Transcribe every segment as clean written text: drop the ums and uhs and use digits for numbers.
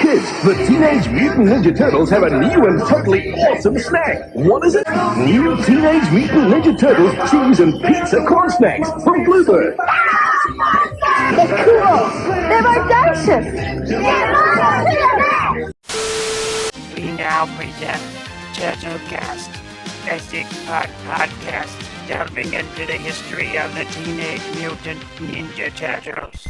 Kids, the Teenage Mutant Ninja Turtles have a new and totally awesome snack. What is it? New Teenage Mutant Ninja Turtles cheese and pizza corn snacks from Bluebird. They're cool. They're audacious. We now present Turtlecast, a six-part podcast delving into the history of the Teenage Mutant Ninja Turtles.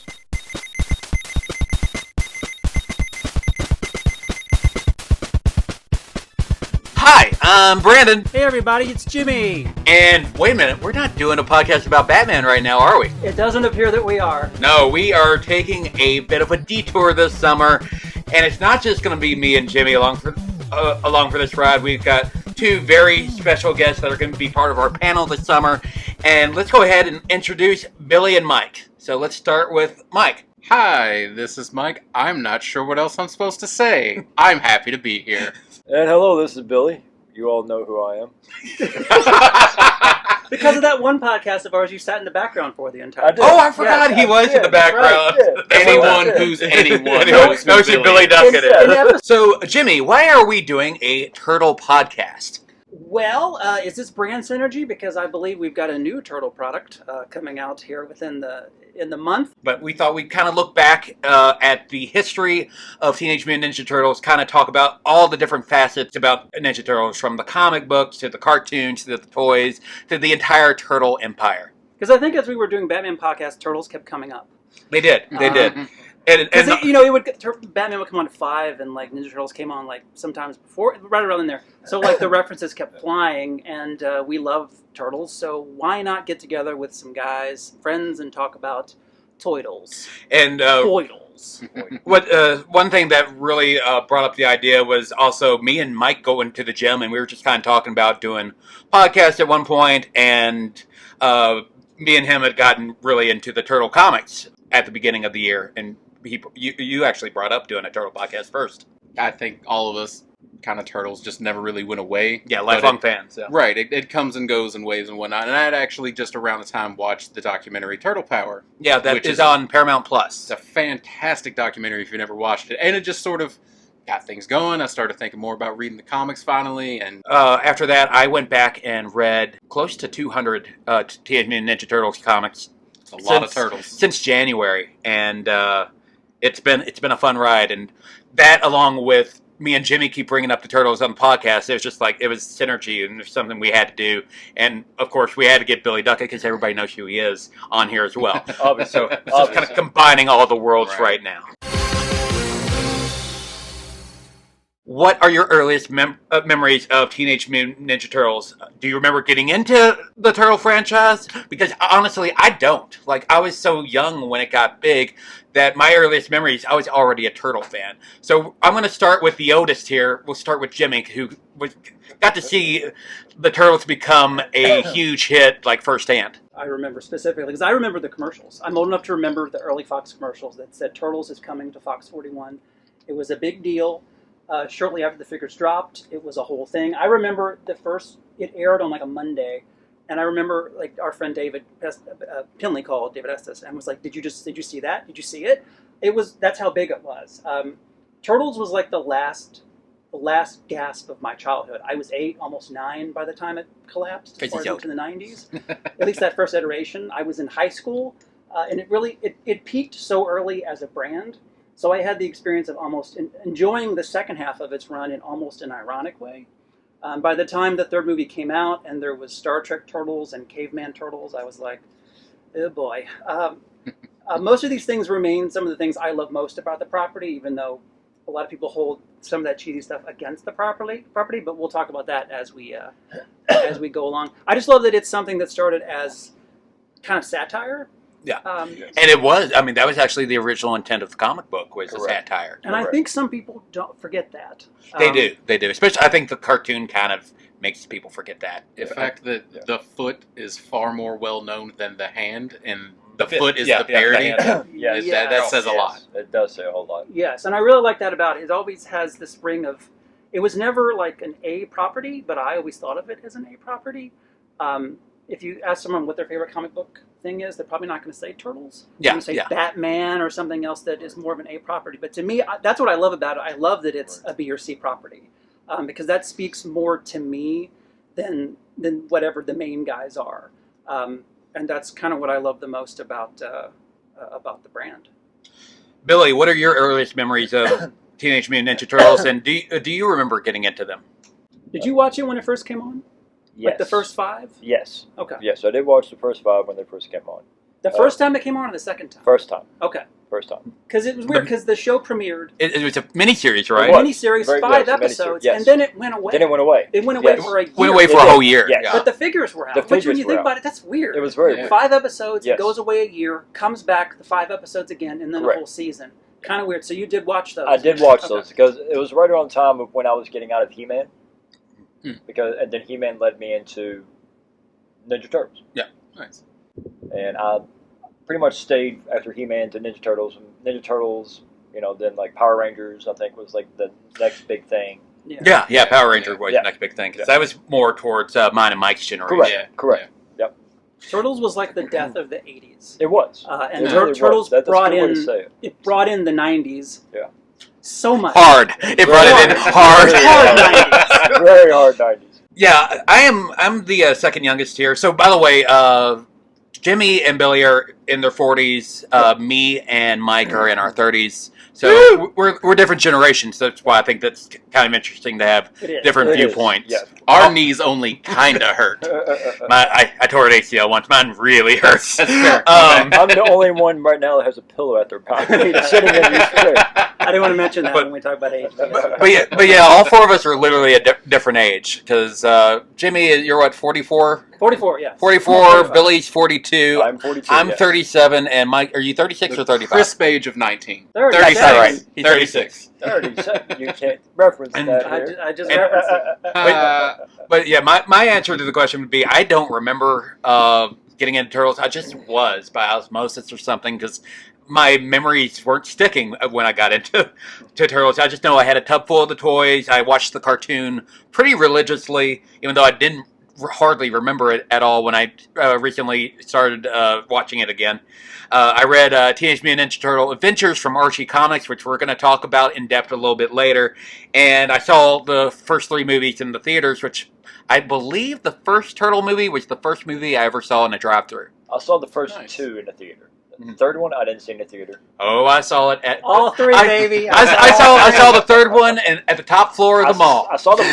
Hi, I'm Brandon. Hey everybody, it's Jimmy. And wait a minute, we're not doing a podcast about Batman right now, are we? It doesn't appear that we are. No, we are taking a bit of a detour this summer, and it's not just going to be me and Jimmy along for this ride. We've got two very special guests that are going to be part of our panel this summer, and let's go ahead and introduce Billy and Mike. So let's start with Mike. Hi, this is Mike. I'm not sure what else I'm supposed to say. I'm happy to be here. And hello, this is Billy. You all know who I am. Because of that one podcast of ours you sat in the background for the entire time. Oh, I forgot he was in the background. Right, Anyone who's anyone knows who who Billy Duckett Instead. is. So, Jimmy, why are we doing a turtle podcast? Well, is this brand synergy? Because I believe we've got a new turtle product coming out here within the month. But we thought we'd kind of look back at the history of Teenage Mutant Ninja Turtles, kind of talk about all the different facets about Ninja Turtles, from the comic books to the cartoons to the toys to the entire turtle empire. Because I think as we were doing Batman podcast, Turtles kept coming up. They did. And Batman would come on at 5, and like Ninja Turtles came on like sometimes before, right around in there. So like the references kept flying, and we love Turtles. So why not get together with some guys, friends, and talk about Toidles? And Toidles. one thing that really brought up the idea was also me and Mike going to the gym, and we were just kind of talking about doing podcasts at one point, and me and him had gotten really into the Turtle comics at the beginning of the year, and you actually brought up doing a Turtle podcast first. I think all of us kind of Turtles just never really went away. Yeah, lifelong fans. Yeah. Right, it comes and goes in waves and whatnot. And I had actually just around the time watched the documentary Turtle Power. Yeah, that is on Paramount Plus. It's a fantastic documentary if you never watched it. And it just sort of got things going. I started thinking more about reading the comics finally. And after that, I went back and read close to 200 Teenage Mutant Ninja Turtles comics. It's a lot of Turtles. Since January. And it's been a fun ride. And that, along with me and Jimmy keep bringing up the Turtles on the podcast, it was just like, it was synergy, and there's something we had to do. And of course, we had to get Billy Duckett because everybody knows who he is on here as well. Obviously. So it's just kind of combining all the worlds right now. What are your earliest memories of Teenage Mutant Ninja Turtles? Do you remember getting into the Turtle franchise? Because honestly, I don't. Like, I was so young when it got big that my earliest memories, I was already a Turtle fan. So I'm going to start with the oldest here. We'll start with Jimmy, who got to see the Turtles become a huge hit, like, firsthand. I remember specifically, because I remember the commercials. I'm old enough to remember the early Fox commercials that said Turtles is coming to Fox 41. It was a big deal. Shortly after the figures dropped, it was a whole thing. I remember it aired on like a Monday, and I remember like our friend David Pinley called David Estes and was like, "Did you see that? Did you see it?" That's how big it was. Turtles was like the last gasp of my childhood. I was 8, almost 9 by the time it collapsed. Into the 90s. At least that first iteration. I was in high school, and it peaked so early as a brand. So I had the experience of almost enjoying the second half of its run in almost an ironic way. By the time the third movie came out and there was Star Trek Turtles and Caveman Turtles, I was like, oh boy. Most of these things remain some of the things I love most about the property, even though a lot of people hold some of that cheesy stuff against the property. But we'll talk about that as we go along. I just love that it's something that started as kind of satire. Yeah, and it was. I mean, that was actually the original intent of the comic book, was a satire. And I think some people don't forget that. They do. Especially, I think the cartoon kind of makes people forget that. The fact that the foot is far more well known than the hand, and the foot is the parody. That says a lot. It does say a whole lot. Yes, and I really like that about it. It always has this ring of. It was never like an A property, but I always thought of it as an A property. if you ask someone what their favorite comic book thing is, they're probably not going to say Turtles. Yeah, They're going to say Batman or something else that is more of an A property. But to me, that's what I love about it. I love that it's a B or C property because that speaks more to me than whatever the main guys are. And that's kind of what I love the most about the brand. Billy, what are your earliest memories of Teenage Mutant Ninja Turtles, and do you remember getting into them? Did you watch it when it first came on? Yes. Like the first 5? Yes. Okay. Yes, I did watch the first 5 when they first came on. The first time it came on or the second time? First time. Okay. First time. Because it was weird because the show premiered. It was a miniseries, right? A miniseries, 5 episodes, yes. and then it went away. Then it went away. It went away for a year. Went away for a whole year. Yes. Yeah. But the figures were out. Which, when you think about it, that's weird. It was very weird. 5 episodes, Yes. it goes away a year, comes back, the 5 episodes again, and then Correct. a whole season. Kind of weird. So you did watch those? I did watch those because it was right around the time of when I was getting out of He-Man. And then He-Man led me into Ninja Turtles. Yeah, nice. And I pretty much stayed after He-Man to Ninja Turtles. And Ninja Turtles, then like Power Rangers, I think was like the next big thing. Yeah, Power Ranger was the next big thing. Because that was more towards mine and Mike's generation. Correct, correct. Yep. Turtles was like the death of the 80s. It was. And it really Turtles was. brought That's a good way in, to say it. it brought in the 90s. Yeah. So much. Hard. It brought it in hard. Hard 90s. Very hard 90s. Yeah, I'm the second youngest here. So, by the way, Jimmy and Billy are in their 40s. Me and Mike are in our 30s. So we're different generations. That's why I think that's kind of interesting to have different viewpoints. Yes. Our knees only kind of hurt. I tore an ACL once. Mine really hurts. That's fair. I'm the only one right now that has a pillow at their back. Sitting in this chair. I didn't want to mention that when we talk about age. But yeah, all 4 of us are literally a different age. Because Jimmy, you're what, 44? 44, yeah. 44, Billy's 42. I'm 42. I'm 37. And Mike, are you 36 or 35? Crisp age of 19. 36. Right. He's 36. 37. You can't reference that here. I just referenced it. But yeah, my answer to the question would be I don't remember getting into Turtles. I just was by osmosis or something because my memories weren't sticking when I got into Turtles. I just know I had a tub full of the toys. I watched the cartoon pretty religiously, even though I didn't hardly remember it at all when I recently started watching it again. I read Teenage Mutant Ninja Turtle Adventures from Archie Comics, which we're going to talk about in depth a little bit later. And I saw the first 3 movies in the theaters, which I believe the first Turtle movie was the first movie I ever saw in a drive-thru. I saw the first 2 in the theater. The third one I didn't see in the theater. Oh, I saw it at all 3, baby. I saw the third one at the top floor of the mall. I saw the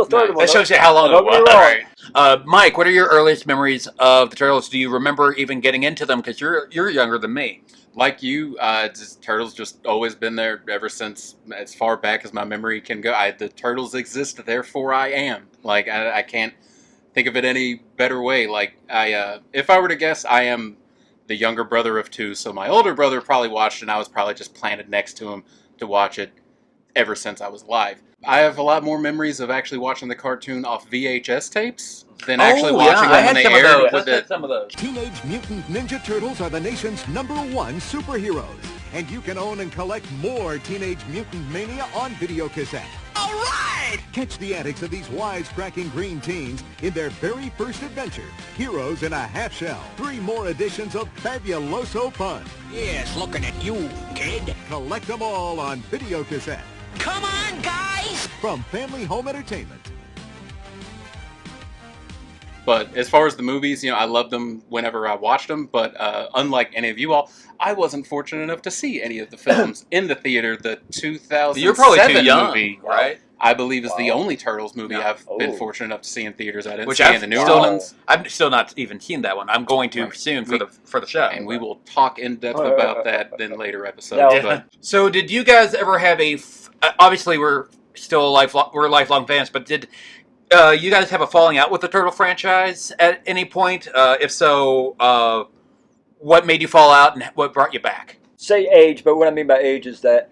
third one. That shows you how long it was. Right. Mike, what are your earliest memories of the Turtles? Do you remember even getting into them? Because you're younger than me. Like you, Turtles just always been there ever since as far back as my memory can go. The Turtles exist, therefore I am. Like I can't think of it any better way. Like if I were to guess, I am the younger brother of 2, so my older brother probably watched it, and I was probably just planted next to him to watch it ever since I was alive. I have a lot more memories of actually watching the cartoon off VHS tapes than actually watching them when they aired. Let's get some of those. Teenage Mutant Ninja Turtles are the nation's #1 superheroes, and you can own and collect more Teenage Mutant Mania on video cassette. All right! Catch the antics of these wisecracking green teens in their very first adventure, Heroes in a Half Shell. 3 more editions of fabuloso fun. Yes, looking at you, kid. Collect them all on video cassette. Come on, guys! From Family Home Entertainment. But as far as the movies, I loved them whenever I watched them. But unlike any of you all, I wasn't fortunate enough to see any of the films in the theater. The 2007 You're probably too young, movie, right? I believe is the only Turtles movie I've been fortunate enough to see in theaters. I didn't Which see in the newer ones. I've still not even seen that one. I'm going to soon for the show. And we will talk in depth about that in later episodes. Yeah. But So did you guys ever have obviously we're still we're lifelong fans, but did you guys have a falling out with the Turtle franchise at any point? If so, what made you fall out and what brought you back? Say age, but what I mean by age is that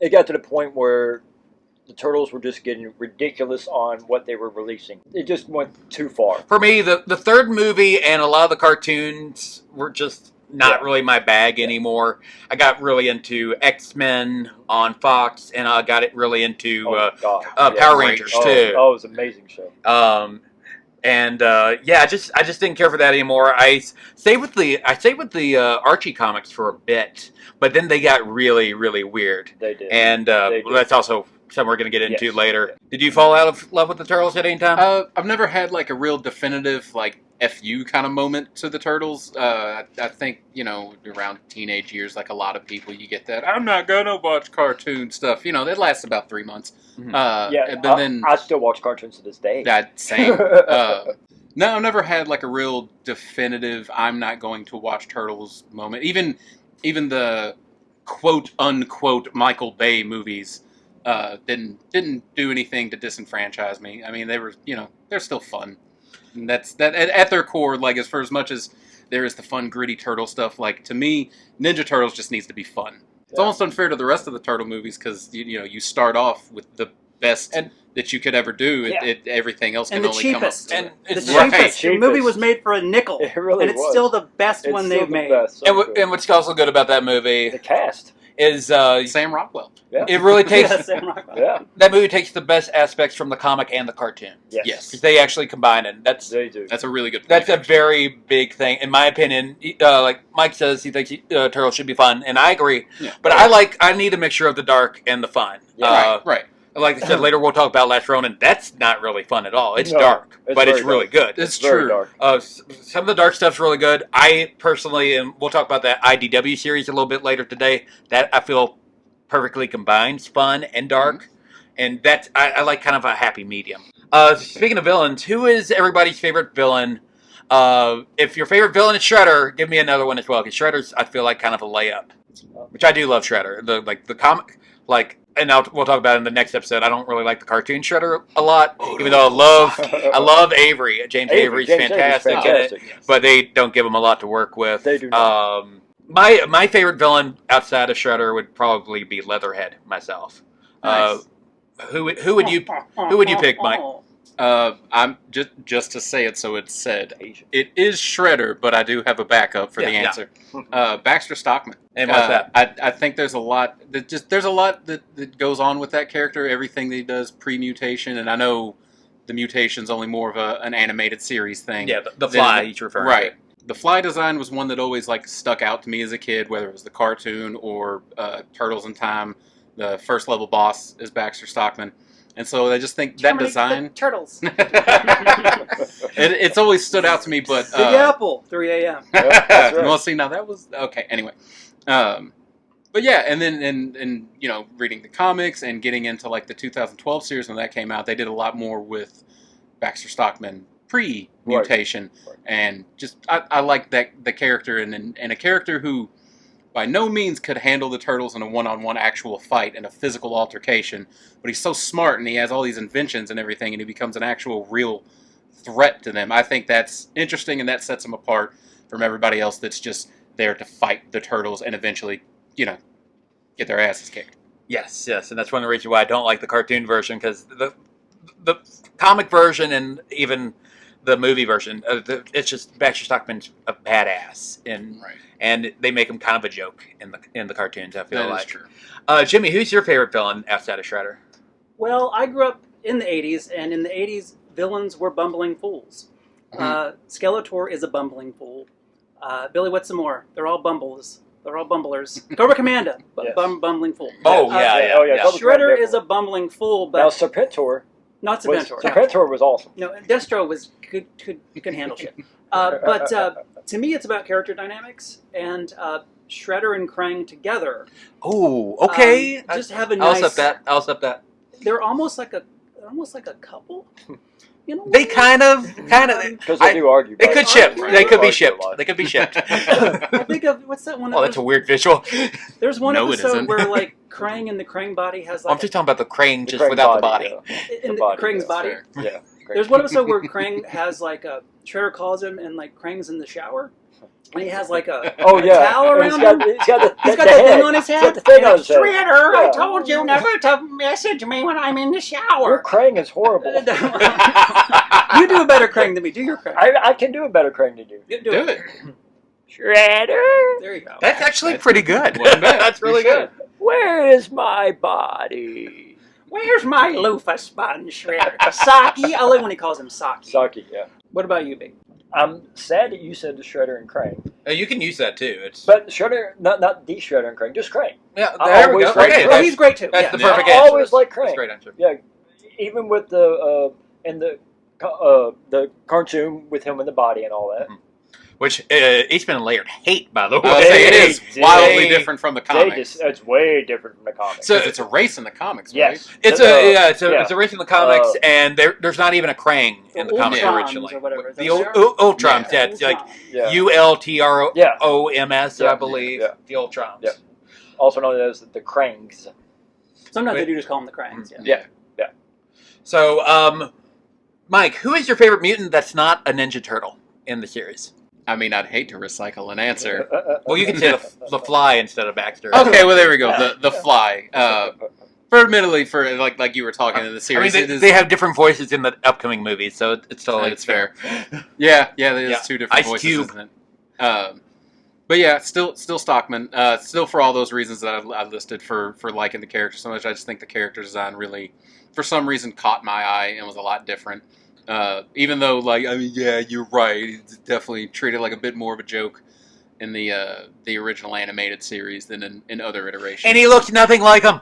it got to the point where the Turtles were just getting ridiculous on what they were releasing. It just went too far. For me, the third movie and a lot of the cartoons were just not really my bag anymore. I got really into X-Men on Fox, and I got it really into Power Rangers too. Oh, it was an amazing show. And yeah, I just didn't care for that anymore. I stayed with the Archie comics for a bit, but then they got really weird. They did. And They did. that's also something we're going to get into Yes. later. Yeah. Did you fall out of love with the Turtles at any time? I've never had like a real definitive like FU kind of moment to the Turtles. I think, around teenage years, like a lot of people, you get that. I'm not gonna watch cartoon stuff. That lasts about 3 months. Yeah, but then I still watch cartoons to this day. that same. No, I've never had like a real definitive I'm not going to watch Turtles moment. Even the quote unquote Michael Bay movies didn't do anything to disenfranchise me. I mean, they were they're still fun. And that's that at their core. Like for as much as there is the fun gritty turtle stuff, like to me, Ninja Turtles just needs to be fun. It's almost unfair to the rest of the turtle movies because you start off with the best that you could ever do. Everything else And can the only cheapest. come up. The Right. cheapest. The movie was made for a nickel. It really and it's was. still the best It's one still they've the made. best. So good. And what's also good about that movie The cast. is Sam Rockwell. Yeah. it really takes Yeah, Sam Rockwell. Yeah. that movie takes the best aspects from the comic and the cartoon. Yes. Because they actually combine it. They do. That's a really good point. That's a very big thing, in my opinion. Like Mike says, he thinks Turtles should be fun, and I agree. Yeah. But I need a mixture of the dark and the fun. Yeah. right. Like I said, later we'll talk about Last Ronin. That's not really fun at all. It's No, dark, it's but it's very really dark. good. It's very true. dark. Some of the dark stuff's really good. I personally, and we'll talk about that IDW series a little bit later today, that I feel perfectly combines fun and dark. And that's, I like kind of a happy medium. Speaking of villains, who is everybody's favorite villain? If your favorite villain is Shredder, give me another one as well, because Shredder's, I feel like, kind of a layup. Which I do love Shredder. The comic, and we'll talk about it in the next episode. I don't really like the cartoon Shredder a lot, even though I love Avery. James Avery's fantastic in it, but they don't give him a lot to work with. They do not. My favorite villain outside of Shredder would probably be Leatherhead myself. Nice. Who would you pick, Mike? I'm just to say it so it's said. It is Shredder, but I do have a backup for the answer. Baxter Stockman. And what's that? I think there's a lot that goes on with that character. Everything that he does pre-mutation, and I know the mutation's only more of an animated series thing. Yeah, the Fly he's referring right. to. The Fly design was one that always stuck out to me as a kid, whether it was the cartoon or Turtles in Time. The first level boss is Baxter Stockman. And so I just think that design... Turtles. it's always stood out to me, but... Big Apple, 3 a.m. That's right. Well, see, now that was... Okay, anyway. But yeah, and then and reading the comics and getting into the 2012 series when that came out, they did a lot more with Baxter Stockman pre-mutation. Right. And just, I like the character and a character who... by no means could handle the Turtles in a one-on-one actual fight in a physical altercation, but he's so smart and he has all these inventions and everything, and he becomes an actual real threat to them. I think that's interesting, and that sets him apart from everybody else that's just there to fight the Turtles and eventually, get their asses kicked. Yes, and that's one of the reasons why I don't like the cartoon version, because the comic version and even the movie version, it's just Baxter Stockman's a badass, and they make him kind of a joke in the cartoons. I feel That is true. Jimmy, who's your favorite villain outside of Shredder? Well, I grew up in the 80s, and in the 80s, villains were bumbling fools. Skeletor is a bumbling fool. Billy Whatsamore, they're all bumbles. They're all bumblers. Cobra Commando, Yes. bumbling fool. Oh, yeah. Cobra Shredder Commando. is a bumbling fool, but Now, Serpentor. not Serpentor. Serpentor was awesome. No, Destro could handle shit. But to me, it's about character dynamics, and Shredder and Krang together. Oh, okay. Just have a I'll nice. accept that. They're almost like a couple. They kind of. Because they do argue. They could ship. Right. They could be Argue a shipped. lot. They could be shipped. I think of what's that one? Oh, that's a weird visual. There's one No, it episode isn't. where Krang and the Krang body has I'm just talking about the Krang, just Krang without the body. in the body, Krang's yeah. body. Fair. Yeah. There's one episode where Krang has a Shredder calls him and Krang's in the shower. And he has a Oh, yeah. towel And around him. He's got He's the got that head. thing on his head. He's got the thing on his head. Shredder, I Yeah. told you never to message me when I'm in the Your shower. Krang is horrible. You do a better Krang than me. Do your Krang. I can do a better Krang than you. Do Do it. Shredder, There you go. That's actually pretty good. Wasn't bad. That's really You should. good. where is my body? Where's my loofah sponge shredder? Saki. I like when he calls him Saki. Saki, yeah. What about you, Big? I'm sad that you said the Shredder and Krang. You can use that too. It's But Shredder, not the Shredder and Krang, just Krang. yeah. I There we always go. like Okay, Krang. Oh, he's great too. that's Yeah. the Yeah. perfect I answer. always like That's a Krang. great answer. Yeah, even with the cartoon with him in the body and all that. Which Eastman and Laird hate, by the way. I'll say it is They- wildly different from the comics. It's way different from the comics. So- Because it's a race in the comics, yes, right? It's a race in the comics, Uh, and there's not even a Krang in the comics Ultrons originally. or whatever. The Those are- Ultrons, yeah, it's like yeah. ULTROMS, I Yeah. believe. Yeah. The Ultrons. Yeah. Also known as the Krangs. Sometimes Wait. they do just call them the Krangs. Yeah. Yeah. So, Mike, who is your favorite mutant that's not a Ninja Turtle in the series? I mean, I'd hate to recycle an answer. Well, you can say the Fly instead of Baxter. Okay, well there we go. The Fly. Admittedly, for like you were talking in the I mean, series, it is, they have different voices in the upcoming movies, so it's totally it's fair. Yeah, there's Yeah. two different Ice voices, Cube. isn't it? But yeah, still Stockman. Still for all those reasons that I listed for liking the character so much. I just think the character design really, for some reason, caught my eye and was a lot different. Even though, yeah, you're right. It's definitely treated like a bit more of a joke in the original animated series than in other iterations. And he looks nothing like him.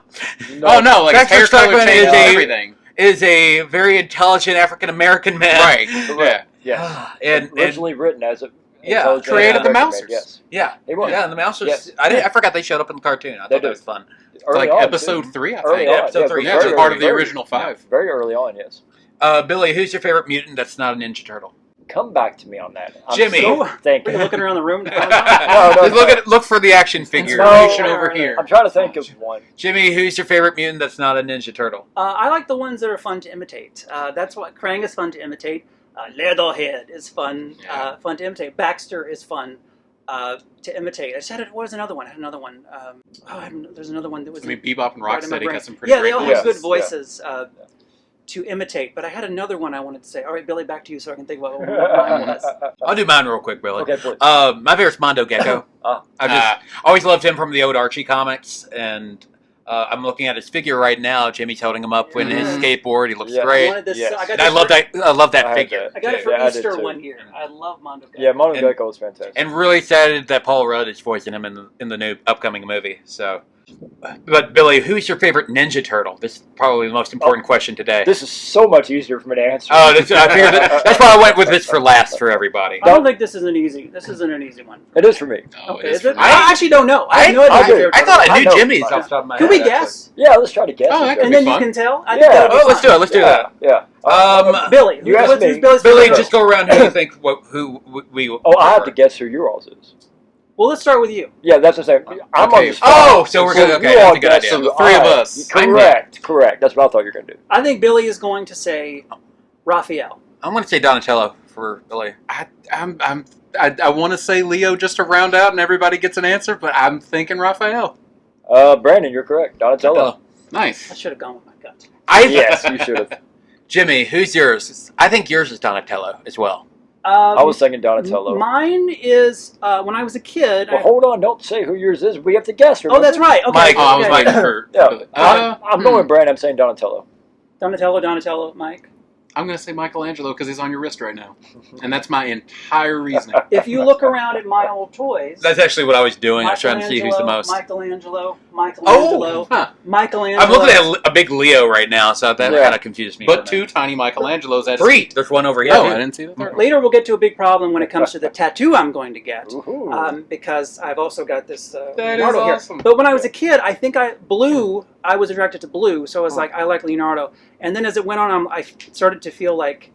Oh no, like his Baxter hair color Stockman changed is a- everything. Is a very intelligent African American man. Right. Yeah. Yes. and Originally written as a Yeah, intelligent created the American Mousers. man, Yes. yeah, They were. yeah, and the Mousers. Yes. I forgot they showed up in the cartoon. I They thought that did. was fun. Early Like on, episode too. 3, I Early think. on, episode yeah, 3, Yeah, it's very part of the early- original 5. Very early on, yes. Billy, who's your favorite mutant that's not a Ninja Turtle? Come back to me on that. I'm Jimmy. still Are thinking. you looking around the room? no, Just look for the action figure. Inspiration No. over here. I'm trying to think of one. Jimmy, who's your favorite mutant that's not a Ninja Turtle? I like the ones that are fun to imitate. That's what Krang is fun to imitate. Leatherhead is fun, Yeah. fun to imitate. Baxter is fun to imitate. I said it. What was another one? I had another one. There's another one that was. I mean, Bebop and right in my Rocksteady brain. got some pretty Yeah, great they all voices. have good Yes, voices to imitate. But I had another one I wanted to say. All right, Billy, back to you so I can think about what mine was. I'll do mine real quick, Billy. Okay, please. My favorite's Mondo Gecko. Ah. I just always loved him from the old Archie comics, and I'm looking at his figure right now. Jimmy's holding him up with his skateboard. He looks Yeah. I great, wanted this. Yes. I got and this I love that. I love that I had figure. that. I got it for Yeah, I did Easter too. one year. I love Mondo Gecko. Yeah, Mono And- Gecko was fantastic. And really excited that Paul Rudd is voicing him in the new upcoming movie. So, but Billy, who's your favorite Ninja Turtle? This is probably the most important question today. This is so much easier for me to answer. I figured that's why I went with this for last for everybody. I don't think this is an easy. This isn't an easy one. It is for me. Oh, Okay, it is is it? for me. I actually don't know. I have no idea. I my do. favorite I thought I I knew know. Jimmy's off the top of my Can head. we guess? Yeah, let's try to guess. Oh, it. that could And be then fun. you can tell. I Yeah. think that'll be Oh, let's do fun. it. Let's do that. Yeah. Billy, You asked who's me. Billy's Billy, favorite just go around who you think who we. Oh, I have to guess who yours is. Well, let's start with you. Yeah, that's what I'm saying. I'm Okay. on the spot. Oh, so we're good. Okay, you that's all a good guess idea. So who the three of I- us. Correct. That's what I thought you were going to do. I think Billy is going to say Raphael. I'm going to say Donatello for Billy. I want to say Leo just to round out and everybody gets an answer, but I'm thinking Raphael. Brandon, you're correct. Donatello. I Nice. should have gone with my gut. Yes, you should have. Jimmy, who's yours? I think yours is Donatello as well. I was thinking Donatello. Mine is when I was a kid. Well, hold on. Don't say who yours is. We have to guess. Oh, that's right. Okay. Mike. Oh, I was okay. waiting for. Yeah. I'm going with Brandon. I'm saying Donatello. Donatello, Mike. I'm going to say Michelangelo because he's on your wrist right now. And that's my entire reasoning. If you look around at my old toys, That's actually what I was doing. I was trying to see who's the most. Michelangelo. Oh, huh. Michelangelo. I'm looking at a big Leo right now, so that Yeah. kind of confused me. But for a two minute. tiny Michelangelos at 3. There's one over here. Oh, too. I didn't see the third. Later, we'll get to a big problem when it comes to the tattoo I'm going to get, Ooh. because I've also got this That is Leonardo awesome. here. But when I was a kid, I think I was attracted to blue, so I was like, I like Leonardo. And then as it went on, I started to feel like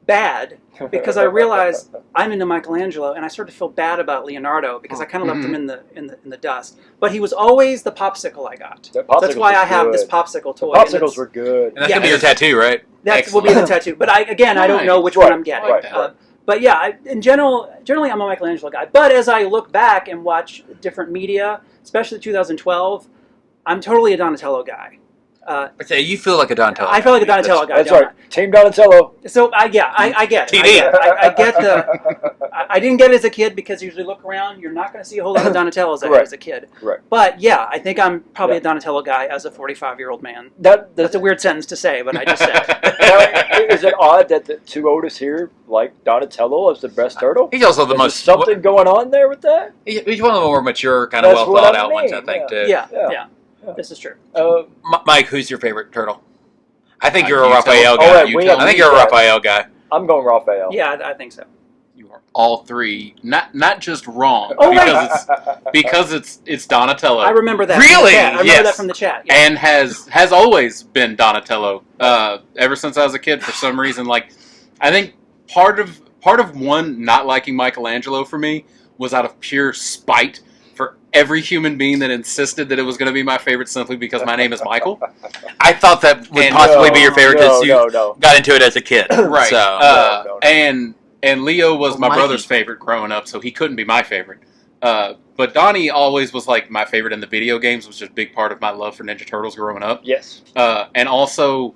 bad because I realized I'm into Michelangelo, and I started to feel bad about Leonardo because I kind of left him in the dust. But he was always the popsicle I got. The So that's why popsicles I were have good. this popsicle toy. Popsicles were good. And that's Yeah. gonna be your tattoo, right? That will be the tattoo. But I don't know which Right. one I'm getting. Right. But yeah, generally I'm a Michelangelo guy. But as I look back and watch different media, especially 2012, I'm totally a Donatello guy. Okay, you feel like a Donatello. I feel like a Donatello guy. That's don't right. Team Donatello. So I get it. I get TD. it. I get the. I didn't get it as a kid because you usually look around, you're not going to see a whole lot of Donatellos as a kid. Right. But yeah, I think I'm probably a Donatello guy as a 45-year-old man. That's a weird sentence to say, but I just said. Now, is it odd that the two Otis here like Donatello as the best turtle? He's also the Is most there something going on there with that? He's one of the more mature, kind of That's well what thought I out ones, mean, I think. Too. Yeah. This is true. Mike, who's your favorite turtle? I think you're a You tell Raphael him. guy. Oh, wait, I think you're a Raphael guy. I'm going Raphael. Yeah, I think so. You are all three, not just wrong, Oh, because it's Donatello. I remember that. Really? From the chat. I remember Yes. that from the chat. Yeah. And has always been Donatello ever since I was a kid. For some reason, like I think part of one not liking Michelangelo for me was out of pure spite for every human being that insisted that it was going to be my favorite simply because my name is Michael. I thought that would possibly be your favorite because you got into it as a kid. Right. So. And Leo was my Mikey. brother's favorite growing up, so he couldn't be my favorite. But Donnie always was like my favorite in the video games, which is a big part of my love for Ninja Turtles growing up. Yes. And also,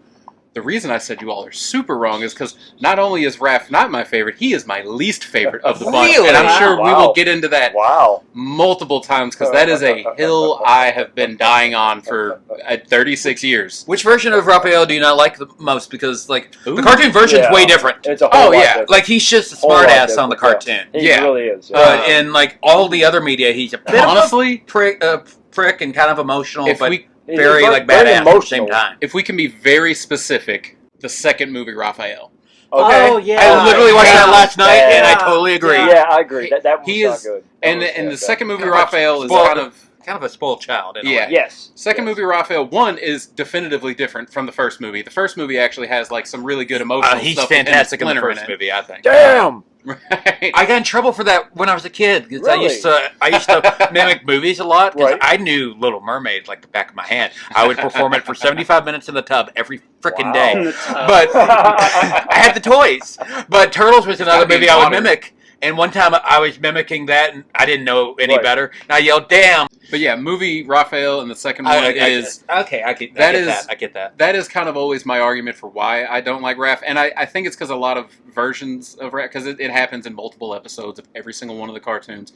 the reason I said you all are super wrong is because not only is Raph not my favorite, he is my least favorite of the bunch. Really? And I'm sure we Wow. will get into that Wow. multiple times because that is a hill I have been dying on for 36 years. Which version of Raphael do you not like the most? Because like Ooh. the cartoon version's Yeah. way different. It's a whole lot different. Like he's just a Whole lot smart ass on the different, cartoon. He Yeah. really is. But in like all the other media, he's a bit Honestly, of a prick and kind of emotional, if but we very He's like very badass at the emotional. same time. if we can be very specific, the second movie, Raphael. Okay. Oh, yeah. I literally watched that last night, and I Yeah. totally agree. Yeah, I agree. That He one's is- not good. And That and the was second movie, Kind of Raphael, is spoiled. Kind of a spoiled child. In a Yeah. way. Yes. Second movie, Raphael 1 is definitively different from the first movie. The first movie actually has like some really good emotional He's stuff. with him and fantastic in the Splinter first it. movie, I think. Damn. Right. I got in trouble for that when I was a kid because Really? I used to mimic movies a lot because Right. I knew Little Mermaid like the back of my hand. I would perform it for 75 minutes in the tub every freaking Wow. day. In the tub. But I had the toys. But Turtles was another gotta be movie I would water. mimic. And one time I was mimicking that and I didn't know any Right. better. And I yelled, "Damn!" But yeah, movie Raphael and the second one is okay. I get that. that is kind of always my argument for why I don't like Raph, and I think it's because a lot of versions of Raph, because it happens in multiple episodes of every single one of the cartoons.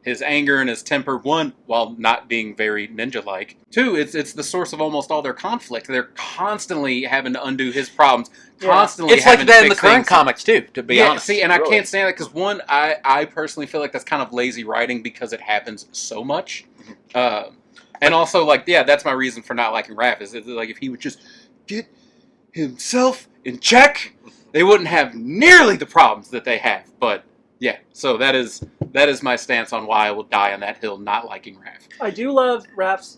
His anger and his temper, one, while not being very ninja-like. Two, it's the source of almost all their conflict. They're constantly having to undo his problems, constantly It's like having that to in the fix current things. comics too. To be honest, See, and I Really? can't stand that because one, I personally feel like that's kind of lazy writing because it happens so much. And also, like, yeah, that's my reason for not liking Raph is that, like if he would just get himself in check, they wouldn't have nearly the problems that they have. But yeah, so that is my stance on why I will die on that hill not liking Raph. I do love Raph's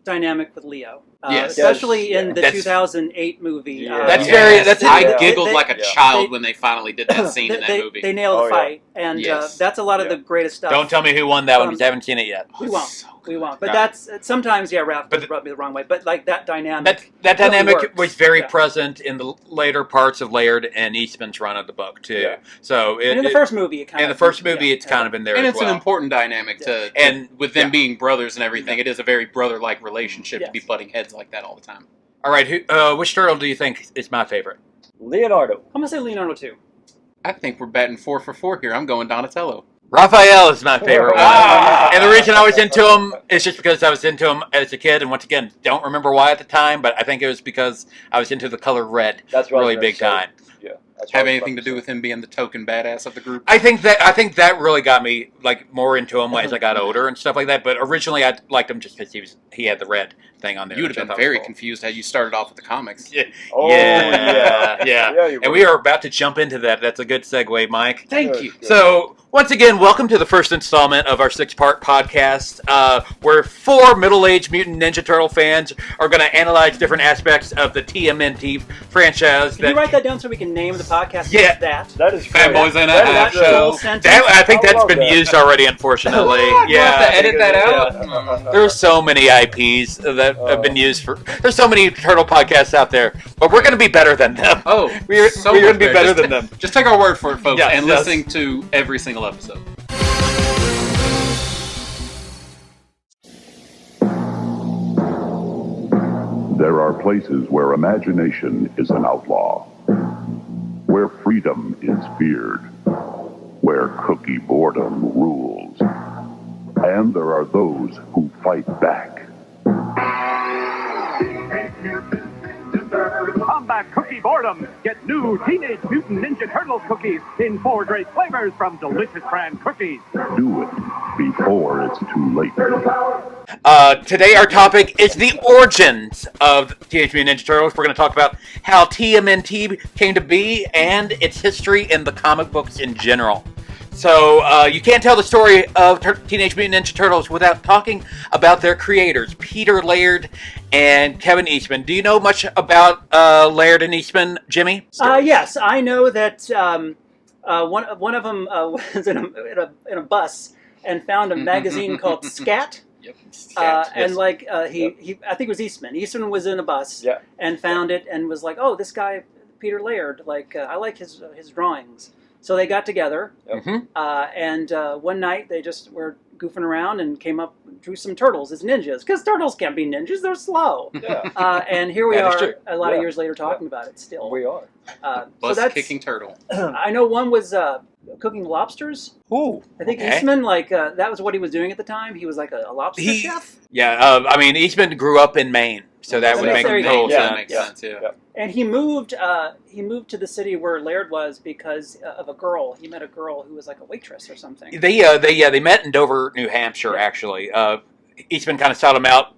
dynamic with Leo. Yes. Especially in the That's- 2008 movie. Yeah. That's Yes. very. That's I Yeah. giggled like a Yeah. child when they finally did that scene in that they, movie. They nailed Oh, the yeah. fight, and Yes. that's a lot of Yeah. the greatest stuff. Don't tell me who won that one because I haven't seen it yet. We won't. So We won't. But No. that's sometimes, yeah, Raph But does rub me the wrong way. But like that dynamic. That really dynamic works. was very Yeah. present in the later parts of Laird and Eastman's run of the book too. Yeah. So And in the first movie, it kind in of. the first movie, it's kind of in there and as it's well. an important dynamic to And- with them yeah. being brothers and everything. It is a very brother-like relationship to be Yes. butting heads like that all the time. All right, which turtle do you think is my favorite? Leonardo. I'm gonna say Leonardo too. I think we're batting 4 for 4 here. I'm going Donatello. Raphael is my favorite one. Ah. And the reason I was into him is just because I was into him as a kid, and once again, don't remember why at the time, but I think it was because I was into the color red That's what I was really gonna big say. time. Yeah. That's what Have I was anything to about do say. with him being the token badass of the group? I think that really got me like more into him as I got older and stuff like that. But originally, I liked him just because he had the red thing on there. You would which I have been thought was very cool. confused had you started off with the comics. Yeah. Oh, yeah. Yeah, you And were. we are about to jump into that. That's a good segue, Mike. Thank Good, you. good. So, once again, welcome to the first installment of our 6-part podcast, where 4 middle-aged Mutant Ninja Turtle fans are going to analyze different aspects of the TMNT franchise. Can you write that down so we can name the podcast Yeah. as that? That is great. Fanboys in a That is half great. show. I think I that's love been that. used already, unfortunately. You'll have to edit that Yeah. out. There's so many IPs that have been used for. There's so many turtle podcasts out there, but we're going to be better than them. Oh, we're so going much to be better than them. Just take our word for it, folks, Yes, and yes. listening to every single episode. There are places where imagination is an outlaw, where freedom is feared, where cookie boredom rules. And there are those who fight back. Combat cookie boredom. Get new Teenage Mutant Ninja Turtles cookies in 4 great flavors from delicious brand cookies. Do it before it's too late. Today our topic is the origins of Teenage Mutant Ninja Turtles. We're going to talk about how TMNT came to be and its history in the comic books in general. So you can't tell the story of Teenage Mutant Ninja Turtles without talking about their creators, Peter Laird and Kevin Eastman. Do you know much about Laird and Eastman, Jimmy? Yes, I know that one of them was in a bus and found a magazine called Scat. Yep. Scat, and yes. I think it was Eastman. Eastman was in a bus and found it and was like, "Oh, this guy Peter Laird, I like his drawings." So they got together, and one night they just were goofing around and drew some turtles as ninjas, because turtles can't be ninjas, they're slow. And here we are a lot of years later talking about it still. We are. Bus-kicking turtle. I know one was cooking lobsters. Ooh, I think Eastman, that was what he was doing at the time. He was like a lobster chef. Yeah, Eastman grew up in Maine, so that would make total sense. Makes sense, yeah. And he moved to the city where Laird was because of a girl. He met a girl who was like a waitress or something. They met in Dover, New Hampshire, actually. Eastman kind of sought him out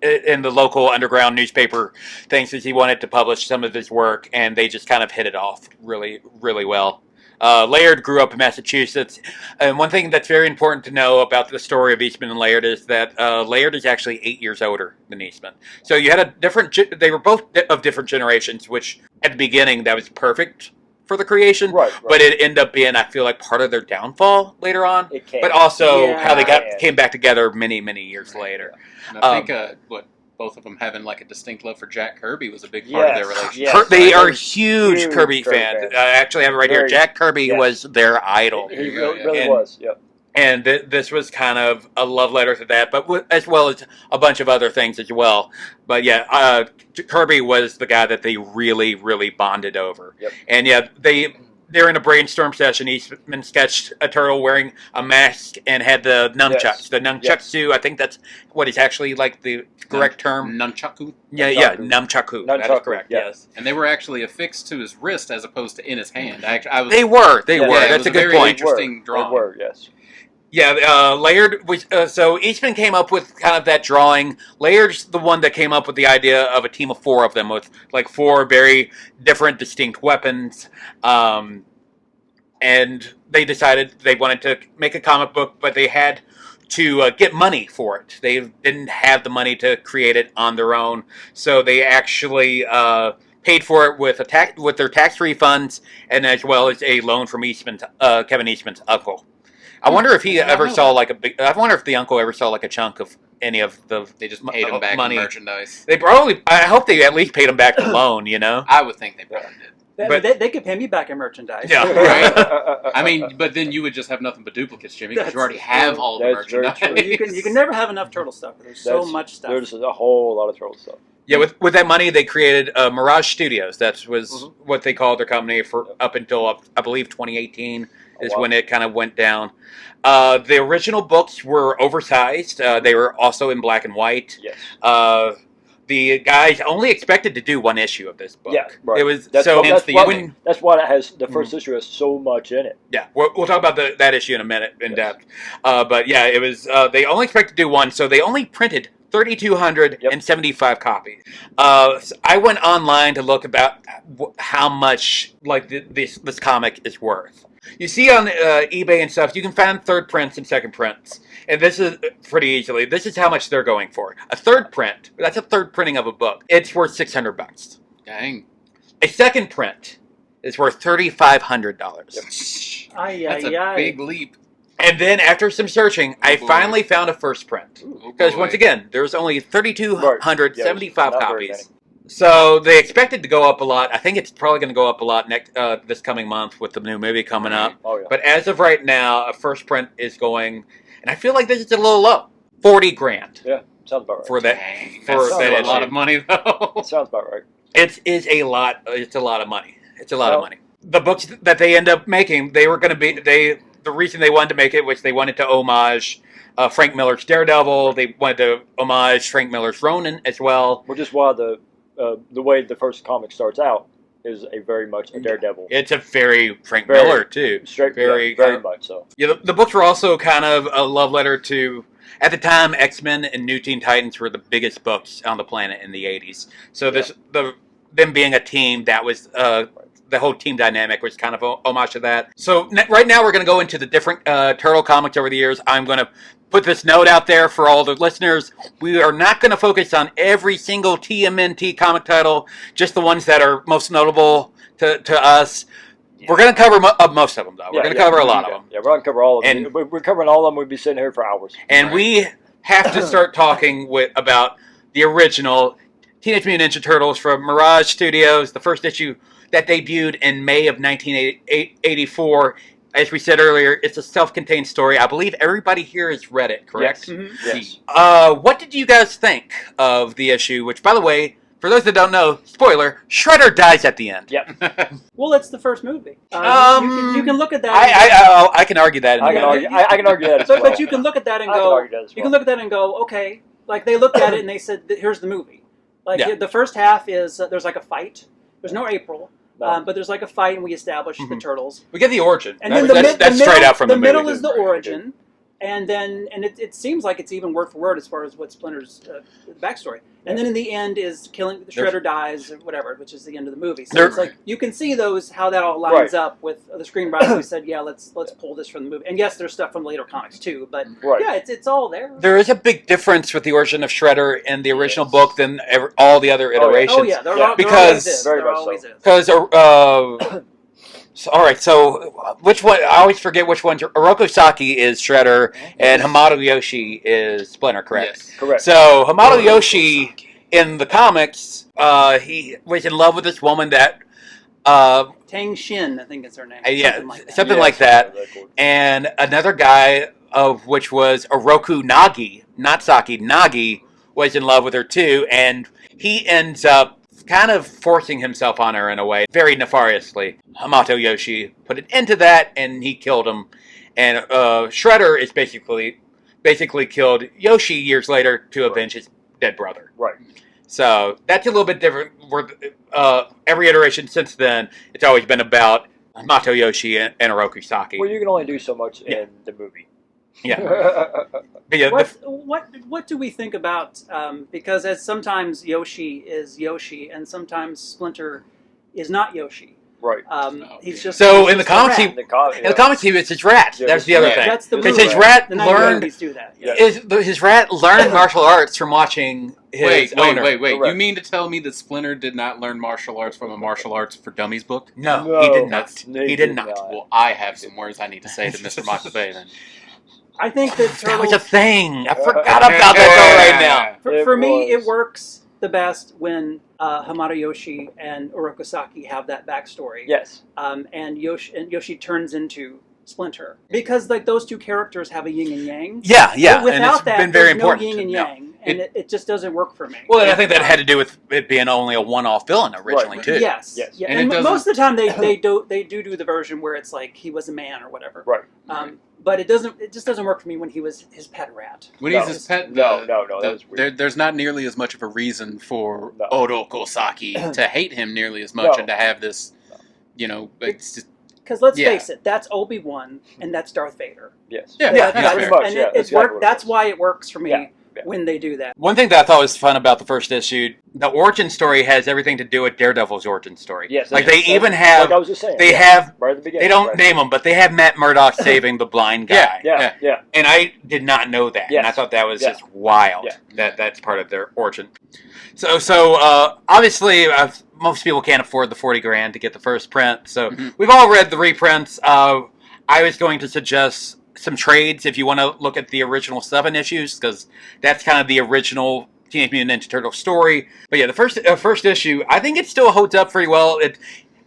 in the local underground newspaper things as he wanted to publish some of his work, and they just kind of hit it off really, really well. Laird grew up in Massachusetts, and one thing that's very important to know about the story of Eastman and Laird is that Laird is actually 8 years older than Eastman. So you had they were both of different generations, which at the beginning that was perfect for the creation, right. But it ended up being, I feel like, part of their downfall later on. But also how they came back together many, many years later. And I think both of them having like a distinct love for Jack Kirby was a big part of their relationship. Yes. They are huge Kirby fans. I actually have it right here. Jack Kirby was their idol. He really was. Yep. And this was kind of a love letter to that, but as well as a bunch of other things as well. But yeah, Kirby was the guy that they really, really bonded over. Yep. And yeah, they're in a brainstorm session. Eastman sketched a turtle wearing a mask and had the nunchucks. Yes. The nunchucks, I think that's what is actually like the correct term. Nunchaku? Yeah, nunchaku. That is correct, yes. And they were actually affixed to his wrist as opposed to in his hand. They were. That's a good point. Interesting drawing. They were, yes. Yeah, Laird was, so Eastman came up with kind of that drawing. Laird's the one that came up with the idea of a team of 4 of them with like 4 very different, distinct weapons. And they decided they wanted to make a comic book, but they had to get money for it. They didn't have the money to create it on their own, so they actually paid for it with their tax refunds and as well as a loan from Kevin Eastman's uncle. I wonder if he ever saw I wonder if the uncle ever saw like a chunk of any of the. They just paid him back in merchandise. They probably. I hope they at least paid him back the loan. You know. I would think they probably did. But they could pay me back in merchandise. Yeah. Right. I mean, but then you would just have nothing but duplicates, Jimmy, because you already have all the merchandise. You can never have enough turtle stuff. There's so much stuff. There's a whole lot of turtle stuff. Yeah, with that money, they created Mirage Studios. That was what they called their company for up until I believe 2018 is when it kind of went down. The original books were oversized. They were also in black and white. Yes. The guys only expected to do 1 issue of this book. Yeah, right. It was that's why it has the first issue has so much in it. Yeah, we'll talk about that issue in a minute in depth. But yeah, it was. They only expected to do 1, so they only printed 3,275 copies. So I went online to look about how much this comic is worth. You see on eBay and stuff, you can find 3rd prints and 2nd prints. And this is pretty easily. This is how much they're going for. A 3rd print, that's a 3rd printing of a book. It's worth $600. Dang. A 2nd print is worth $3,500. That's a big leap. And then after some searching, I finally found a 1st print. Because once again, there's only 3,275 copies. So they expected to go up a lot. I think it's probably going to go up a lot this coming month with the new movie coming up. Oh, yeah. But as of right now, a 1st print is going, and I feel like this is a little low, $40,000. Yeah, Sounds about right. for that Dang, for that's that a issue. lot of money, though. Sounds about right. It's a lot. It's a lot of money. It's a lot of Well- money. The books that they end up making, they were going to be the reason they wanted to make it was they wanted to homage Frank Miller's Daredevil. They wanted to homage Frank Miller's Ronin as well. Which is why the way the first comic starts out is a very much a Daredevil. It's a very Frank Very Miller too. Straight, Very very much so. Yeah, the books were also kind of a love letter to. At the time, X-Men and New Teen Titans were the biggest books on the planet in the '80s. So them being a team, that was the whole team dynamic was kind of a homage to that. So right now we're going to go into the different Turtle comics over the years. I'm going to put this note out there for all the listeners. We are not going to focus on every single TMNT comic title, just the ones that are most notable to us. We're going to cover most of them, though. We're going to cover a lot of them. Yeah, we're going to cover all of them. And- If we're covering all of them, we'd be sitting here for hours. And we have to start talking about the original Teenage Mutant Ninja Turtles from Mirage Studios, the first issue that debuted in May of 1984. As we said earlier, it's a self-contained story. I believe everybody here has read it, correct? Yes. Mhm. Yes. What did you guys think of the issue? Which, by the way, for those that don't know, spoiler, Shredder dies at the end. Yep. Well, it's the first movie. You can look at that. I can argue that. I can argue that as well. But you can look at that and I can go. argue that as You well. can look at that and go, okay. Like they looked at it and they said, "Here's the movie." Like Yeah. the first half is there's like a fight. There's no April, No. but there's like a fight, and we establish the turtles. We get the origin. And then the that's middle, straight out from the movie. middle is the origin, and then it seems like it's even word for word as far as what Splinter's backstory. And then in the end is killing the Shredder dies or whatever, which is the end of the movie. So it's like you can see how that all lines up with the screenwriter who said, "Yeah, let's pull this from the movie." And yes, there's stuff from later comics too, but yeah, it's all there. There is a big difference with the origin of Shredder in the original book than all the other iterations. Oh yeah, there because always is. Very There much always so. is. Because all right, so which one? I always forget which one. Oroku Saki is Shredder, and Hamato Yoshi is Splinter. Correct. Yes. Correct. So Hamato Yoshi in the comics, he was in love with this woman that, Tang Shin, I think is her name. something like that. And another guy, of which was Oroku Nagi, not Saki, Nagi, was in love with her too, and he ends up kind of forcing himself on her in a way, very nefariously. Hamato Yoshi put an end to that, and he killed him. And Shredder is basically killed Yoshi years later to avenge his dead brother. Right. So that's a little bit different. Every iteration since then, it's always been about Hamato Yoshi and Oroku Saki. Well, you can only do so much in the movie. Yeah. But yeah, What do we think about? Because as sometimes Yoshi is Yoshi, and sometimes Splinter is not Yoshi. Right. He's just so he's in the just comics, a he rat. In the comics he was his rat. Yeah, That's the other thing. That's the Because movie. his rat The learned 1990s do that. Yeah. his rat learned martial arts from watching his owner. Wait. Correct. You mean to tell me that Splinter did not learn martial arts from a martial arts for dummies book? No, he did not. That's- He did not. Well, I have some words I need to say to Mr. Makabe then. I think that That was Turtles, a thing. I forgot about that right now. for me, was. it works the best when Hamato Yoshi and Oroku Saki have that backstory. Yes. And Yoshi turns into Splinter, because like those two characters have a yin and yang. Yeah, But and without it's that, been very there's important. no yin and yang, and it just doesn't work for me. Well, and I think that had to do with it being only a one-off villain originally Right. too. Yes. Yes. Yeah. And And, it doesn't- most of the time they do the version where it's like he was a man or whatever. Right. But it just doesn't work for me when he was his pet rat. When No. he's his pet, No, that was weird. there's not nearly as much of a reason for No. Oroku Saki to hate him nearly as much No. and to have this, it's just, Because let's Yeah. face it, that's Obi-Wan and that's Darth Vader. Yes. Yeah, That's pretty much, and yeah, it, that's it's exactly work, what it that's is. why it works for me Yeah. when they do that. One thing that I thought was fun about the first issue, the origin story has everything to do with Daredevil's origin story. Yes. Like that's- they even like have, I was just saying. they yeah. have, right at the beginning. they don't right. name him, but they have Matt Murdock saving the blind guy. Yeah. And I did not know that, and I Yes. thought that was Yeah. just wild. Yeah. That's part of their origin. So obviously, most people can't afford the $40,000 to get the first print. So we've all read the reprints. I was going to suggest some trades if you want to look at the original 7 issues, because that's kind of the original Teenage Mutant Ninja Turtles story. But yeah, the first issue, I think it still holds up pretty well.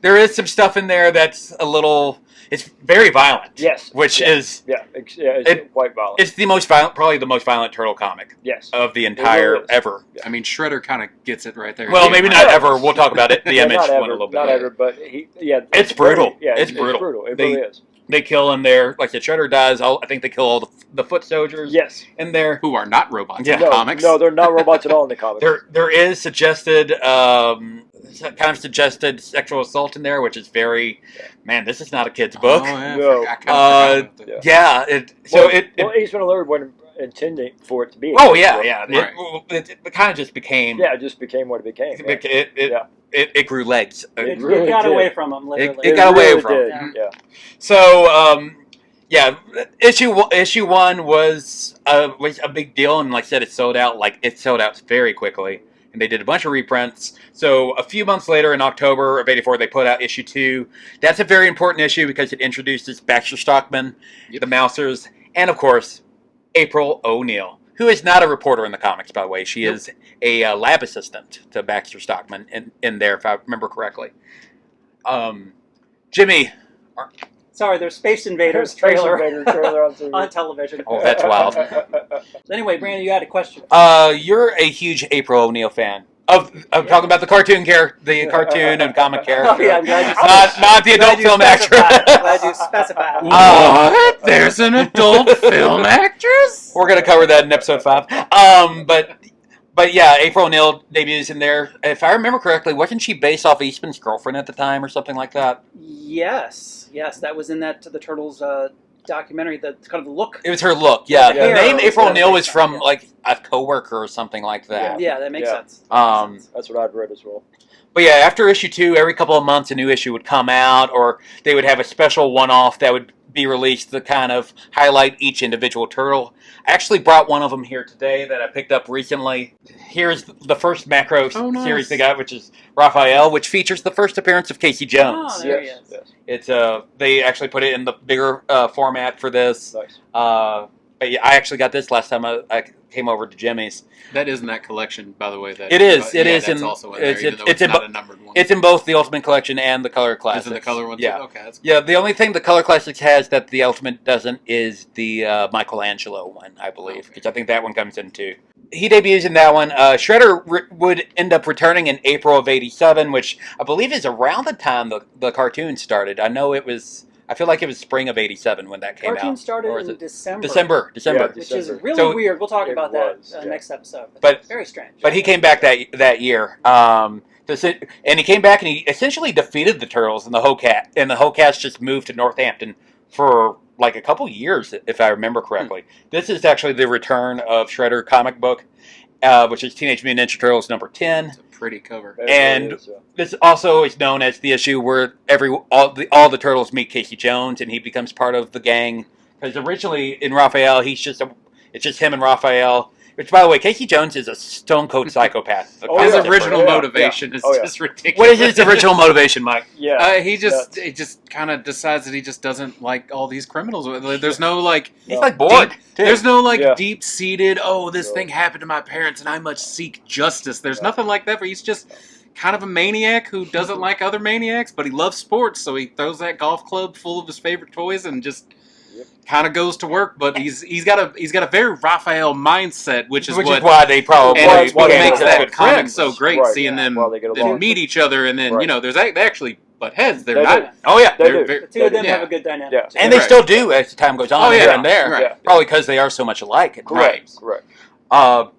there is some stuff in there that's a little. It's very violent. Yes. Which is it's quite violent. It's the most violent, probably the most violent turtle comic. Yes. Of the entire ever. I mean, Shredder kind of gets it right there. Well, maybe not ever. We'll talk about it. The image one a little bit. Not ever, but it's brutal. It's brutal. It really is. They kill in there, like the Shredder does. I think they kill all the foot soldiers. Yes. In there, who are not robots in the comics. No, they're not robots at all in the comics. There is suggested, kind of suggested sexual assault in there, which is very, man. This is not a kid's book. No. Eastman Alert wasn't intending for it to be. Oh yeah. It kind of just became. Yeah, it just became what it became. It grew legs. It really got away from them. Literally. It got away from them. Yeah. So, issue one was a big deal, and like I said, it sold out. Like it sold out very quickly, and they did a bunch of reprints. So a few months later, in October of '84, they put out issue 2. That's a very important issue because it introduces Baxter Stockman, the Mousers, and of course, April O'Neil, who is not a reporter in the comics, by the way. She is a lab assistant to Baxter Stockman in there, if I remember correctly. Jimmy. Sorry, there's Space Invaders trailer on television. Oh, that's wild. Anyway, Brandon, you had a question. You're a huge April O'Neil fan. I'm talking about the cartoon character, the cartoon and comic character. Oh, yeah, I'm glad you not the adult film actress. I'm glad you specified. What? There's an adult film actress? We're gonna cover that in episode 5. But yeah, April O'Neil debuts in there. If I remember correctly, wasn't she based off Eastman's girlfriend at the time or something like that? Yes, that was in the Turtles documentary. The kind of look. It was her look. Yeah, the name April O'Neil was from yeah. like a coworker or something like that. Yeah, that makes sense. That's what I'd read as well. But yeah, after issue 2, every couple of months a new issue would come out, or they would have a special one-off that would be released to kind of highlight each individual turtle. I actually brought one of them here today that I picked up recently. Here's the first macro series they got, which is Raphael, which features the first appearance of Casey Jones. Oh, there he is. Yes. It's they actually put it in the bigger format for this. Nice. But yeah, I actually got this last time I came over to Jimmy's. That is in that collection, by the way. It is. It is. That's also in there, it's not a numbered one. It's in both the Ultimate Collection and the Color Classics. Is it the color one too? Yeah. Okay, that's cool. Yeah, the only thing the Color Classics has that the Ultimate doesn't is the Michelangelo one, I believe, because I think that one comes in too. He debuts in that one. Shredder would end up returning in April of '87, which I believe is around the time the cartoon started. I feel like it was spring of '87 when that came out. Cartoon started in December. December. Yeah, Which is really weird. We'll talk about that next episode. But very strange. But he came back that year. And he came back and he essentially defeated the Turtles and the Hokast. And the Hokast just moved to Northampton for like a couple years, if I remember correctly. This is actually the return of Shredder comic book, which is Teenage Mutant Ninja Turtles number 10. It's a pretty cover. And this also is known as the issue where all the Turtles meet Casey Jones and he becomes part of the gang. Because originally in Raphael, it's just him and Raphael. Which, by the way, Casey Jones is a stone cold psychopath. His original motivation is just ridiculous. What is his original motivation, Mike? He just kind of decides that he just doesn't like all these criminals. There's no like he's like bored. There's no like deep seated. Oh, this thing happened to my parents, and I must seek justice. There's nothing like that. But he's just kind of a maniac who doesn't like other maniacs, but he loves sports, so he throws that golf club full of his favorite toys and just kind of goes to work. But he's got a very Raphael mindset, which is why they probably what makes that comic so great. Seeing them meet each other, and then they actually butt heads. They're not. Oh yeah, the two of them have a good dynamic. And they still do as the time goes on here and there. Probably because they are so much alike at times. Correct. That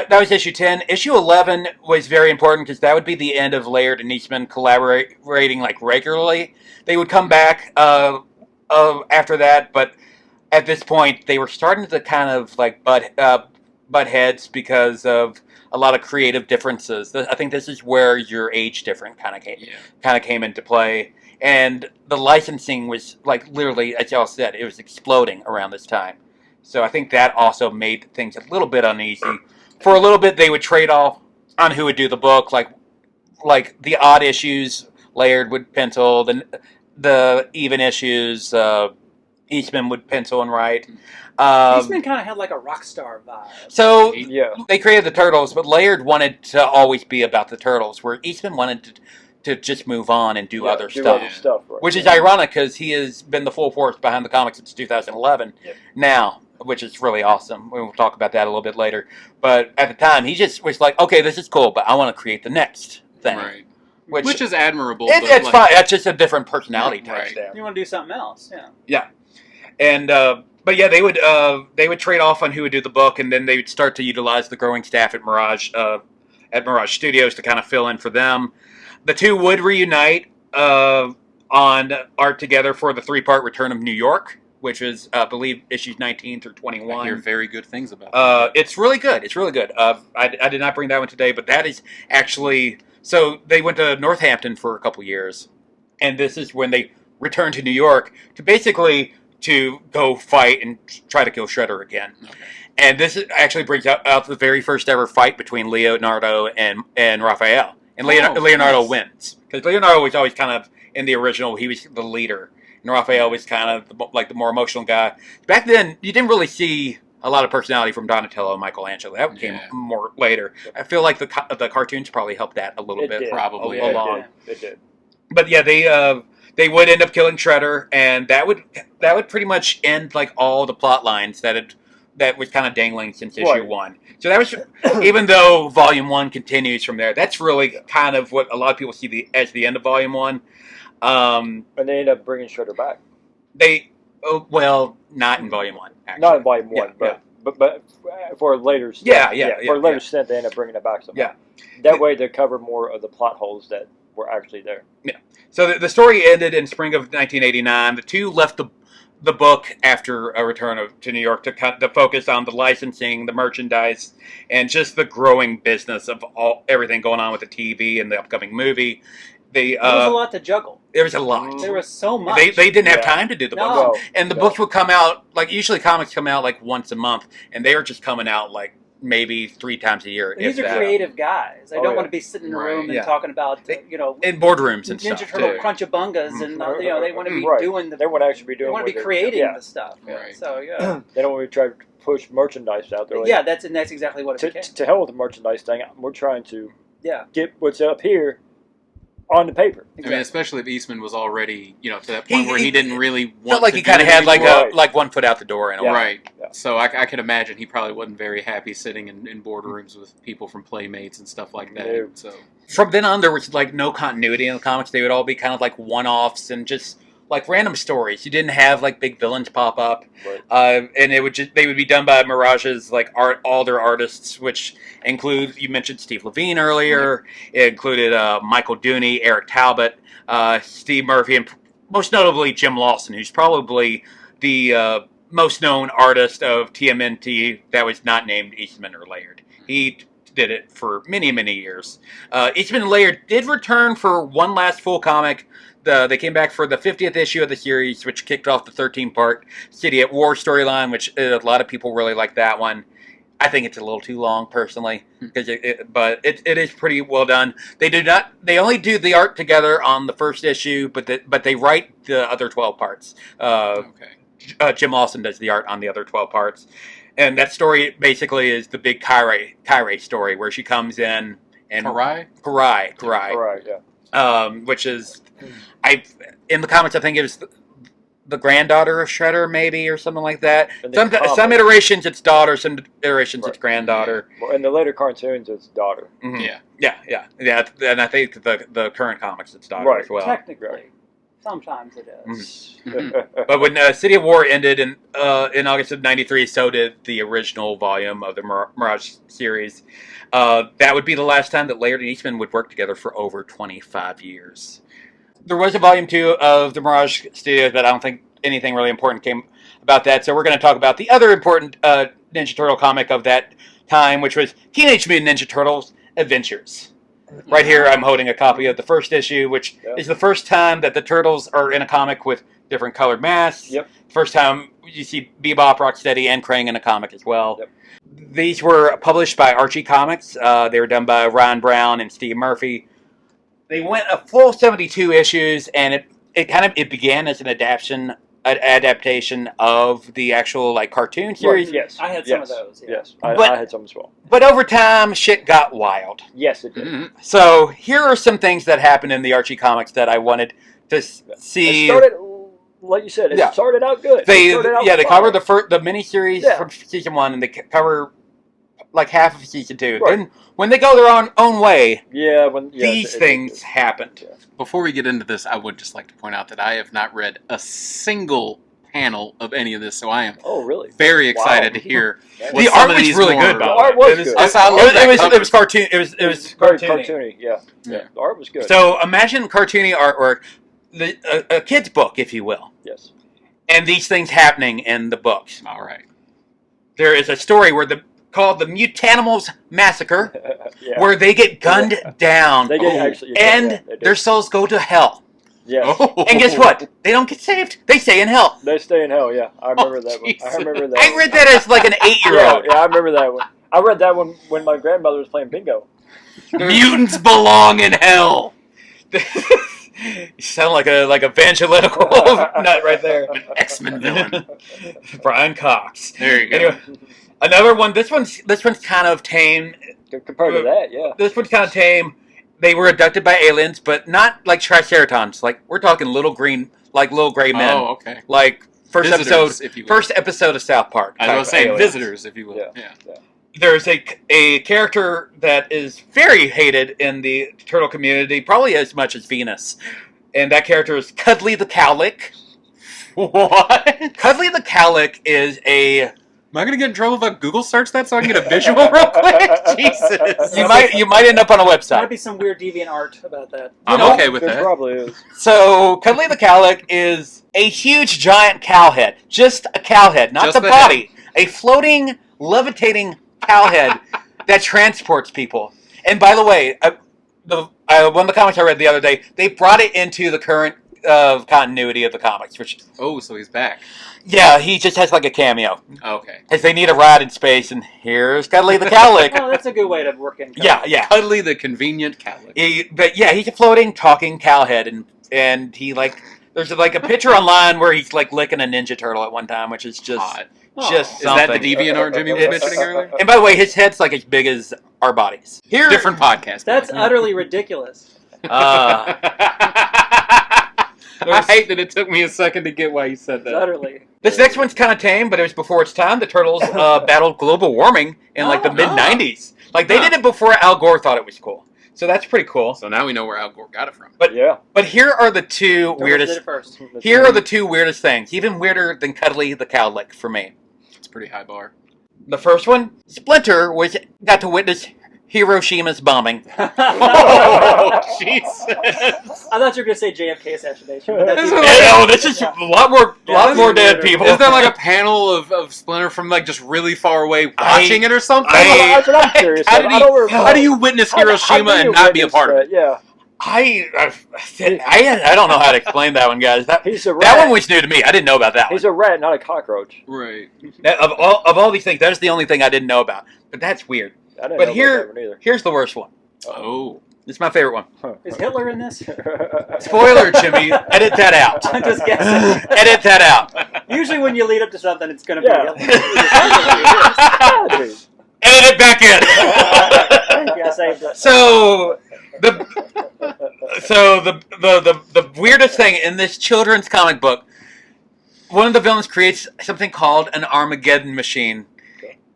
was issue 10. Issue 11 was very important because that would be the end of Laird and Eastman collaborating like regularly. They would come back after that, but at this point they were starting to kind of like butt heads because of a lot of creative differences. I think this is where your age difference kind of came into play, and the licensing was like literally, as y'all said, it was exploding around this time. So I think that also made things a little bit uneasy. For a little bit, they would trade off on who would do the book. Like the odd issues, Laird would pencil. The even issues, Eastman would pencil and write. Eastman kind of had like a rock star vibe. So they created the Turtles, but Laird wanted to always be about the Turtles, where Eastman wanted to just move on and do other do stuff. other stuff, right. Which is ironic because he has been the full force behind the comics since 2011 now, which is really awesome. We'll talk about that a little bit later. But at the time, he just was like, okay, this is cool, but I want to create the next thing. Right. Which is admirable. It's fine. That's just a different personality type. Right. You want to do something else, Yeah. And, but yeah, they would trade off on who would do the book, and then they would start to utilize the growing staff at Mirage Studios to kind of fill in for them. The two would reunite on art together for the 3-part Return of New York, which is, I believe, issues 19 through 21. I hear very good things about that. It's really good. It's really good. I did not bring that one today, but that is actually... So they went to Northampton for a couple years, and this is when they returned to New York to go fight and try to kill Shredder again. Okay. And this actually brings out the very first ever fight between Leonardo and Raphael. And Leonardo wins. Because Leonardo was always kind of, in the original, he was the leader. And Raphael was kind of the more emotional guy. Back then, you didn't really see a lot of personality from Donatello and Michelangelo. That came more later. I feel like the cartoons probably helped that a little bit. Probably. Along. It did. But yeah, they would end up killing Shredder, and that would pretty much end like all the plot lines that was kind of dangling since issue 1. So that was, even though Volume 1 continues from there, that's really kind of what a lot of people see as the end of Volume 1. And they end up bringing Shredder back. Not in Volume 1, actually. Not in Volume 1, but for a later stint. For a later stint, they end up bringing it back somehow. Yeah. That way they cover more of the plot holes that were actually there. Yeah. So the story ended in spring of 1989. The two left the book after a return to New York to focus on the licensing, the merchandise, and just the growing business of everything going on with the TV and the upcoming movie. There was a lot to juggle. There was a lot. There was so much. They didn't have time to do the books. And the books would come out, like, usually comics come out like once a month, and they were just coming out like maybe 3 times a year. These are creative guys. They don't want to be sitting in a room and talking about, in boardrooms and Ninja stuff. Turtle Crunch-a-bungas, and they want to be doing the. They want to actually be doing. They want to be creating the stuff. Right. So they don't want to try to push merchandise out there. Like, that's exactly what it became. To hell with the merchandise thing. We're trying to get what's up here on the paper. I mean, especially if Eastman was already, to that point where he didn't really want felt like to he kind of had anymore. like 1 foot out the door in a way. Right. Yeah. So I could imagine he probably wasn't very happy sitting in boardrooms with people from Playmates and stuff like that. No. So from then on, there was like no continuity in the comics. They would all be kind of like one-offs and just like random stories. You didn't have like big villains pop up, and they would be done by Mirage's like all their artists, which include, you mentioned Steve Levine earlier. It included Michael Dooney, Eric Talbot, Steve Murphy, and most notably Jim Lawson, who's probably the most known artist of TMNT that was not named Eastman or Laird. He did it for many, many years. Eastman and Laird did return for one last full comic. They came back for the 50th issue of the series, which kicked off the 13-part City at War storyline, which a lot of people really like that one. I think it's a little too long, personally, but it is pretty well done. They only do the art together on the first issue, but they write the other 12 parts. Jim Lawson does the art on the other 12 parts. And that story basically is the big Kairi story, where she comes in and... Karai, yeah. Which is... in the comics, I think it was the granddaughter of Shredder, maybe, or something like that. Some iterations it's daughter, some iterations it's granddaughter. Yeah. Well, in the later cartoons, it's daughter. Mm-hmm. Yeah. And I think the current comics it's daughter as well. Technically. Sometimes it is. Mm-hmm. But when City of War ended in August of '93, so did the original volume of the Mirage series. That would be the last time that Laird and Eastman would work together for over 25 years. There was a volume 2 of the Mirage Studios, but I don't think anything really important came about that. So we're going to talk about the other important Ninja Turtle comic of that time, which was Teenage Mutant Ninja Turtles Adventures. Right here, I'm holding a copy of the first issue, which is the first time that the Turtles are in a comic with different colored masks. Yep. First time you see Bebop, Rocksteady, and Krang in a comic as well. Yep. These were published by Archie Comics. They were done by Ron Brown and Steve Murphy. They went a full 72 issues, and it began as an adaptation an adaptation of the actual like cartoon series. Right, yes. I had some of those. Yeah. Yes, I had some as well. But over time, shit got wild. Yes, it did. Mm-hmm. So here are some things that happened in the Archie comics that I wanted to see. It started, like you said, it started out good. They fine. cover the miniseries Yeah. from season 1, and they cover like half of season 2. Right. Then when they go their own way, these things happened. Yeah. Before we get into this, I would just like to point out that I have not read a single panel of any of this, so I am very excited to hear what The some art of was these really more- good, by the art way. was good. It was cartoon. It was very cartoony. cartoony. Yeah. The art was good. So imagine cartoony artwork, a kid's book, if you will. Yes. And these things happening in the books. All right. There is a story called the Mutanimals Massacre, where they get gunned down, and their souls go to hell. Yes. And guess what? They don't get saved. They stay in hell. They stay in hell. Yeah, I remember that one. I remember that. I read that as like an 8-year-old. Yeah, I remember that one. I read that one when my grandmother was playing bingo. Mutants belong in hell. You sound like a evangelical nut right there. X-Men villain. Brian Cox. There you go. Anyway, another one. This one's kind of tame. Compared to that, yeah. This one's kind of tame. They were abducted by aliens, but not like Triceratons. Like we're talking little gray men. Oh, okay. Like first Visitors, if you will. episode of South Park. I was saying aliens. visitors, if you will. Yeah. There's a character that is very hated in the turtle community, probably as much as Venus. And that character is Cuddly the Cowlick. What? Cuddly the Cowlick is a... Am I going to get in trouble if I Google search that so I can get a visual real quick? Jesus. You might end up on a There website. might be some weird deviant art about that. I'm okay with There that. probably is. So, Cuddly the Cowlick is a huge giant cowhead. Just a cowhead, not Just the the body. A floating, levitating cowhead that transports people. And by the way, one of the comics I read the other day, they brought it into the current continuity of the comics. Oh, so he's back. Yeah, he just has like a cameo. Okay. Because they need a ride in space, and here's Cuddly the Cowlick. Oh, that's a good way to work in. Yeah. Cuddly the convenient cowlick. He's a floating, talking cowhead, and he there's like a picture online where he's like licking a Ninja Turtle at one time, which is just Hot. just Is something. that the deviant art Jimmy was mentioning earlier? And by the way, his head's like as big as our bodies. Different podcast. That's utterly ridiculous. I hate that it took me a second to get why you said that. Utterly. This next one's kind of tame, but it was before its time. The Turtles battled global warming in like the mid-90s. Like they did it before Al Gore thought it was cool. So that's pretty cool. So now we know where Al Gore got it from. But here are the two weirdest. Did it first. Here are the two weirdest things. Even weirder than Cuddly the Cowlick for me. It's a pretty high bar. The first one, Splinter got to witness Hiroshima's bombing. Oh, Jesus. I thought you were going to say JFK assassination. But that's This is a lot more dead people. Is there like a panel of Splinter from like just really far away watching it or something? That's what I'm curious How, about. how do you witness Hiroshima and not be a part of it? Yeah. I don't know how to explain that one, guys. He's a rat. That one was new to me. I didn't know about that one. He's a rat, not a cockroach. Right. Of all these things, that's the only thing I didn't know about. But that's weird. I didn't But know about that one either. here's the worst one. Oh. It's my favorite one. Is Hitler in this? Spoiler, Jimmy. Edit that out. I'm just guessing. Edit that out. Usually when you lead up to something, it's going to be Yeah. Hitler. Edit it back in. Yeah, I saved it. So the weirdest thing in this children's comic book, one of the villains creates something called an Armageddon machine.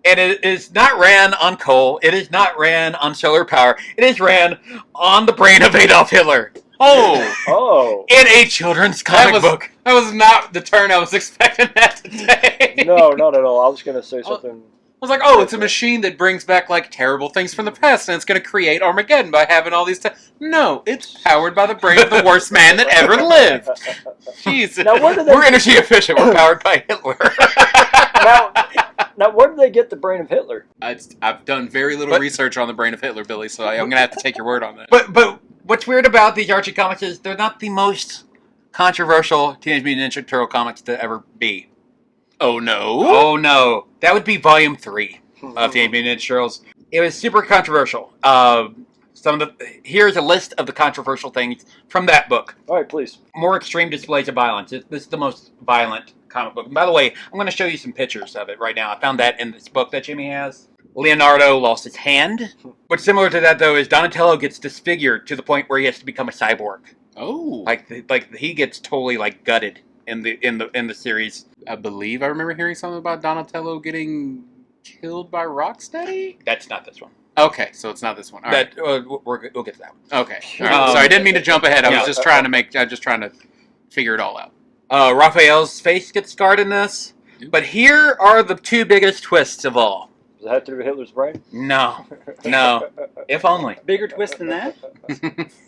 And it is not ran on coal. It is not ran on solar power. It is ran on the brain of Adolf Hitler. Oh. In a children's comic book. That was not the turn I was expecting that to take. No, not at all. I was going to say something. I was like, oh, it's a machine that brings back like terrible things from the past, and it's going to create Armageddon by having all these. No, it's powered by the brain of the worst man that ever lived. Jesus, Now, where did they We're energy efficient. We're powered by Hitler. now, where did they get the brain of Hitler? I've done very little research on the brain of Hitler, Billy, so I'm going to have to take your word on that. But what's weird about these Archie comics is they're not the most controversial Teenage Mutant Ninja Turtle comics to ever be. Oh no! Oh no! That would be Volume 3 of Teenage Mutant Ninja Turtles. It was super controversial. Here's a list of the controversial things from that book. All right, please. More extreme displays of violence. This is the most violent comic book. And by the way, I'm going to show you some pictures of it right now. I found that in this book that Jimmy has. Leonardo lost his hand. What's similar to that, though, is Donatello gets disfigured to the point where he has to become a cyborg. Oh, like he gets totally like gutted in the series. I believe I remember hearing something about Donatello getting killed by Rocksteady. That's not this one. Okay, so it's not this one. All right. We'll get to that one. Okay. All right. Sorry, I didn't mean to jump ahead. I was just trying to figure it all out. Raphael's face gets scarred in this, but here are the two biggest twists of all. Does it have to do with Hitler's brain? No. If only. Bigger twist than that?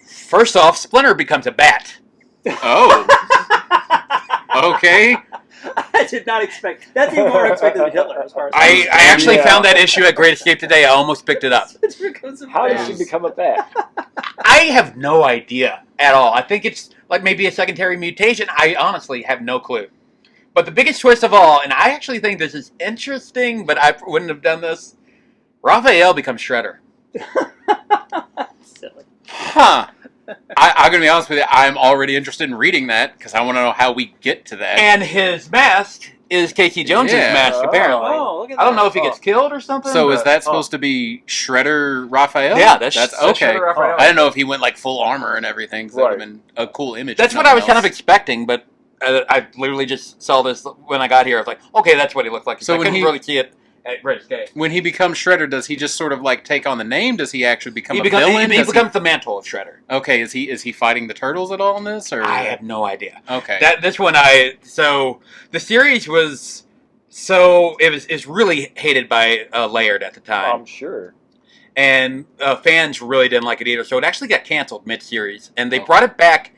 First off, Splinter becomes a bat. Oh. Okay. I did not expect. That's even more unexpected than Hitler, as far as I actually found that issue at Great Escape today. I almost picked it up. How did she become a bat? I have no idea at all. I think it's like maybe a secondary mutation. I honestly have no clue. But the biggest twist of all, and I actually think this is interesting, but I wouldn't have done this, Raphael becomes Shredder. Silly. Huh. I'm going to be honest with you. I'm already interested in reading that because I want to know how we get to that. And his mask is Casey Jones's mask, apparently. Oh, look at that. I don't know if he gets killed or something. So is that supposed to be Shredder Raphael? Yeah, that's okay. Shredder Raphael. I didn't know if he went like full armor and everything. So that would have been a cool image. That's what I was kind of expecting, but I literally just saw this when I got here. I was like, okay, that's what he looked like. So I couldn't really see it at Great Escape. When he becomes Shredder, does he just sort of like take on the name? Does he actually become a villain? He becomes the mantle of Shredder. Okay, is he fighting the Turtles at all in this? Or I have no idea. Okay, so the series was it's really hated by Laird at the time. I'm sure. And fans really didn't like it either. So it actually got canceled mid-series, and they brought it back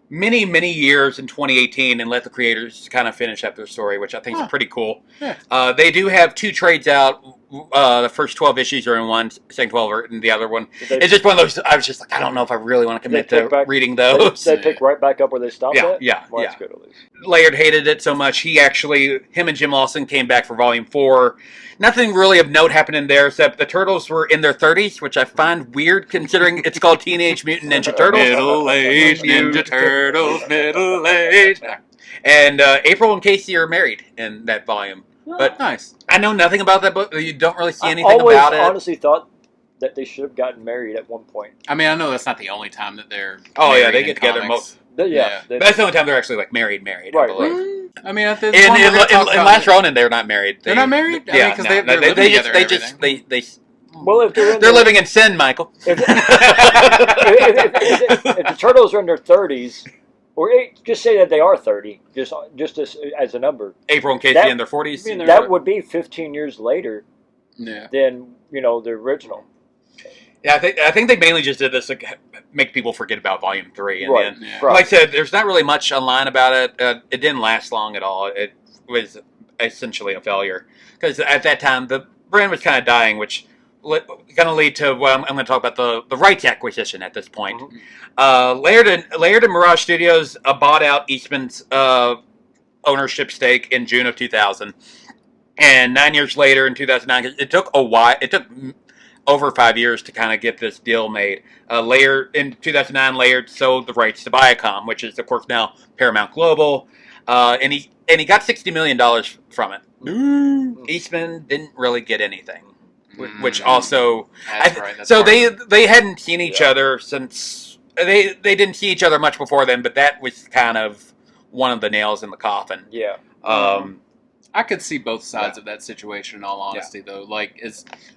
many years in 2018 and let the creators kind of finish up their story, which I think is pretty cool. Yeah. They do have 2 trades out. The first 12 issues are in one, second 12 are in the other one. It's just one of those. I was just like, I don't know if I really want to commit to reading those. They pick right back up where they stopped at? Yeah. Well, that's good at least. Laird hated it so much. Him and Jim Lawson came back for Volume 4. Nothing really of note happened in there, except the Turtles were in their 30s, which I find weird considering it's called Teenage Mutant Ninja Turtles. Middle-aged Ninja Turtles, middle-aged. And April and Casey are married in that volume. But nice. I know nothing about that book. You don't really see anything I about it. honestly thought that they should have gotten married at one point. I mean, I know that's not the only time that they're they get together most. But that's the only time they're actually like married. Right. I believe. I mean, at the in Last Ronin, they're not married. They're not married. Yeah, because they're living together. Well, if they're living in sin, Michael. If the Turtles are in their 30s, or just say that they are 30, just as a number. April and Casey in their 40s. That would be 15 years later than the original. Yeah, I think they mainly just did this to make people forget about Volume 3. And right. Then, like I said, there's not really much online about it. It didn't last long at all. It was essentially a failure. Because at that time, the brand was kind of dying, which going to lead to what I'm going to talk about, the rights acquisition at this point. Mm-hmm. Laird and Mirage Studios bought out Eastman's ownership stake in June of 2000. And 9 years later, in 2009, it took a while. It took over 5 years to kind of get this deal made. In 2009, Laird sold the rights to Viacom, which is, of course, now Paramount Global, and he got $60 million from it. Eastman didn't really get anything, which also... They hadn't seen each other since... They didn't see each other much before then, but that was kind of one of the nails in the coffin. Yeah. I could see both sides of that situation, in all honesty, though. Like,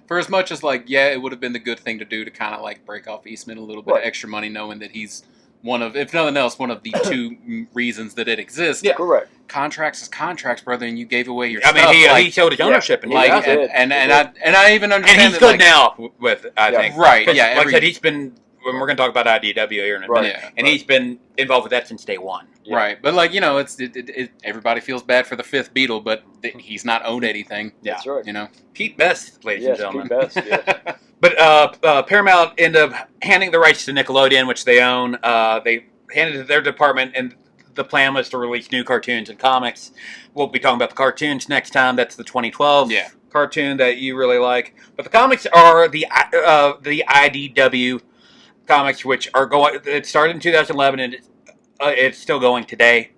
for as much as, like, it would have been the good thing to do to kind of, like, break off Eastman a little bit of extra money, knowing that he's one of, if nothing else, one of the 2 reasons that it exists. Yeah, correct. Contracts is contracts, brother, and you gave away your stuff. I mean, he showed his ownership. And I even understand and he's good now with, I think. Right, like I said, he's been... We're going to talk about IDW here in a minute, and he's been involved with that since day one. Yeah. Right, but like everybody feels bad for the 5th Beatle, but he's not owned anything. Yeah. That's right. Pete Best, ladies and gentlemen. Pete Best. Yeah. But Paramount ended up handing the rights to Nickelodeon, which they own. They handed it to their department, and the plan was to release new cartoons and comics. We'll be talking about the cartoons next time. That's the 2012 cartoon that you really like. But the comics are the IDW comics, which are going. It started in 2011, and it's still going today.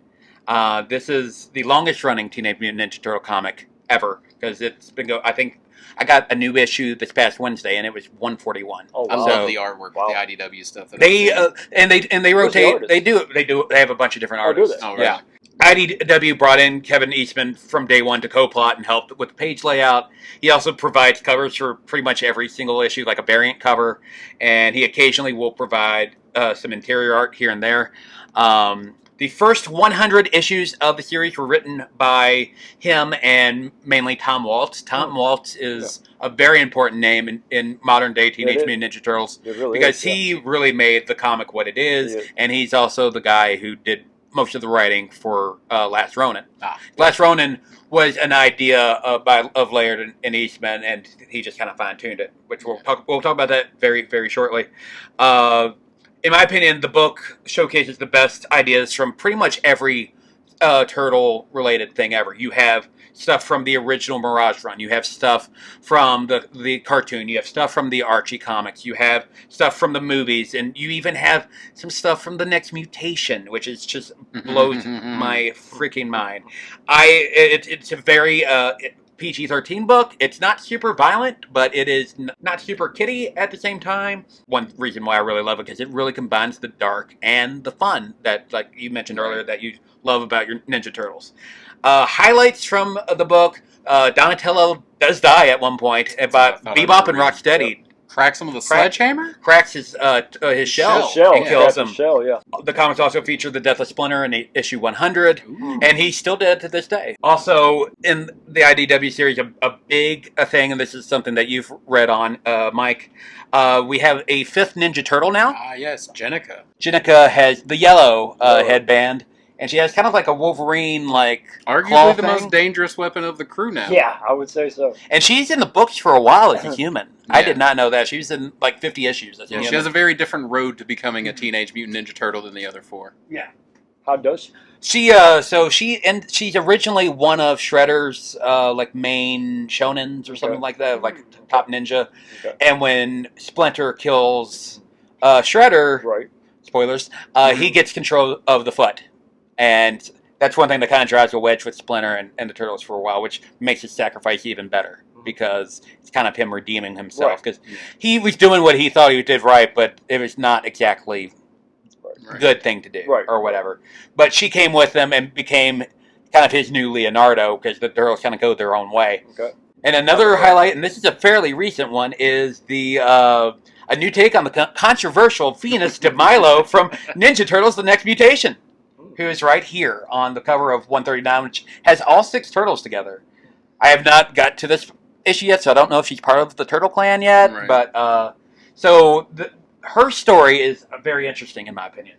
This is the longest running Teenage Mutant Ninja Turtle comic ever because it's been I think I got a new issue this past Wednesday, and it was 141. Oh, I wow. love the artwork with the IDW stuff. That They they rotate. the They have a bunch of different Oh, do artists. they? Oh, Yeah. IDW brought in Kevin Eastman from day one to co-plot and help with the page layout. He also provides covers for pretty much every single issue, like a variant cover, and he occasionally will provide some interior art here and there. The first 100 issues of the series were written by him and mainly Tom Waltz. Tom Waltz is a very important name in modern day Teenage Mutant Ninja Turtles because he really made the comic what it is, and he's also the guy who did most of the writing for Last Ronin. Last Ronin was an idea of Laird and Eastman, and he just kind of fine-tuned it, which we'll talk about that very, very shortly. In my opinion, the book showcases the best ideas from pretty much every turtle-related thing ever. You have stuff from the original Mirage run. You have stuff from the cartoon. You have stuff from the Archie comics. You have stuff from the movies. And you even have some stuff from the next Mutation, which is just blows my freaking mind. It's a very PG-13 book. It's not super violent, but it is not super kiddie at the same time. One reason why I really love it because it really combines the dark and the fun that, like you mentioned earlier, that you love about your Ninja Turtles. Highlights from the book: Donatello does die at one point, but Bebop and Rocksteady cracks him with a sledgehammer. Cracks his shell and kills him. Shell, The comics also feature the death of Splinter in issue 100, and he's still dead to this day. Also, in the IDW series, a big thing, and this is something that you've read on, Mike, we have a fifth Ninja Turtle now. Yes, Jenica. Jenica has the yellow headband, and she has kind of like a Wolverine, like, arguably the most dangerous weapon of the crew now. Yeah, I would say so. And she's in the books for a while as a human. I did not know that. She was in like 50 issues as a human. She has a very different road to becoming a Teenage Mutant Ninja Turtle than the other four. Yeah. How does she? She's originally one of Shredder's like main shonens or something like that, like top ninja. Okay. And when Splinter kills Shredder, spoilers, he gets control of the foot. And that's one thing that kind of drives a wedge with Splinter and the Turtles for a while, which makes his sacrifice even better because it's kind of him redeeming himself. Because he was doing what he thought he did right, but it was not exactly a good thing to do or whatever. But she came with him and became kind of his new Leonardo because the Turtles kind of go their own way. Okay. And another highlight, and this is a fairly recent one, is the a new take on the controversial Venus de Milo from Ninja Turtles: The Next Mutation, who is right here on the cover of 139, which has all 6 turtles together. I have not got to this issue yet, so I don't know if she's part of the Turtle Clan yet. Right. But her story is very interesting, in my opinion.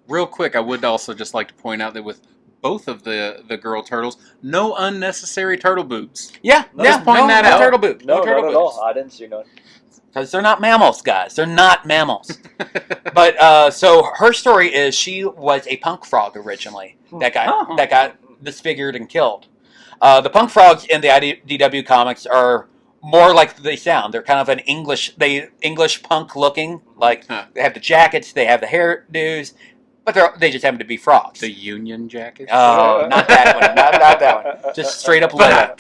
Real quick, I would also just like to point out that with both of the girl turtles, no unnecessary turtle boobs. Yeah, just pointing that out. Turtle boobs. No, turtle not boobs. at all. I didn't see none. Because they're not mammals, guys. They're not mammals. But so her story is she was a punk frog originally that got disfigured and killed. The punk frogs in the IDW comics are more like they sound. They're kind of an English punk looking. Like they have the jackets, they have the hairdos, but they just happen to be frogs. The Union jacket? Oh, not that one. Not that one. Just straight up leather.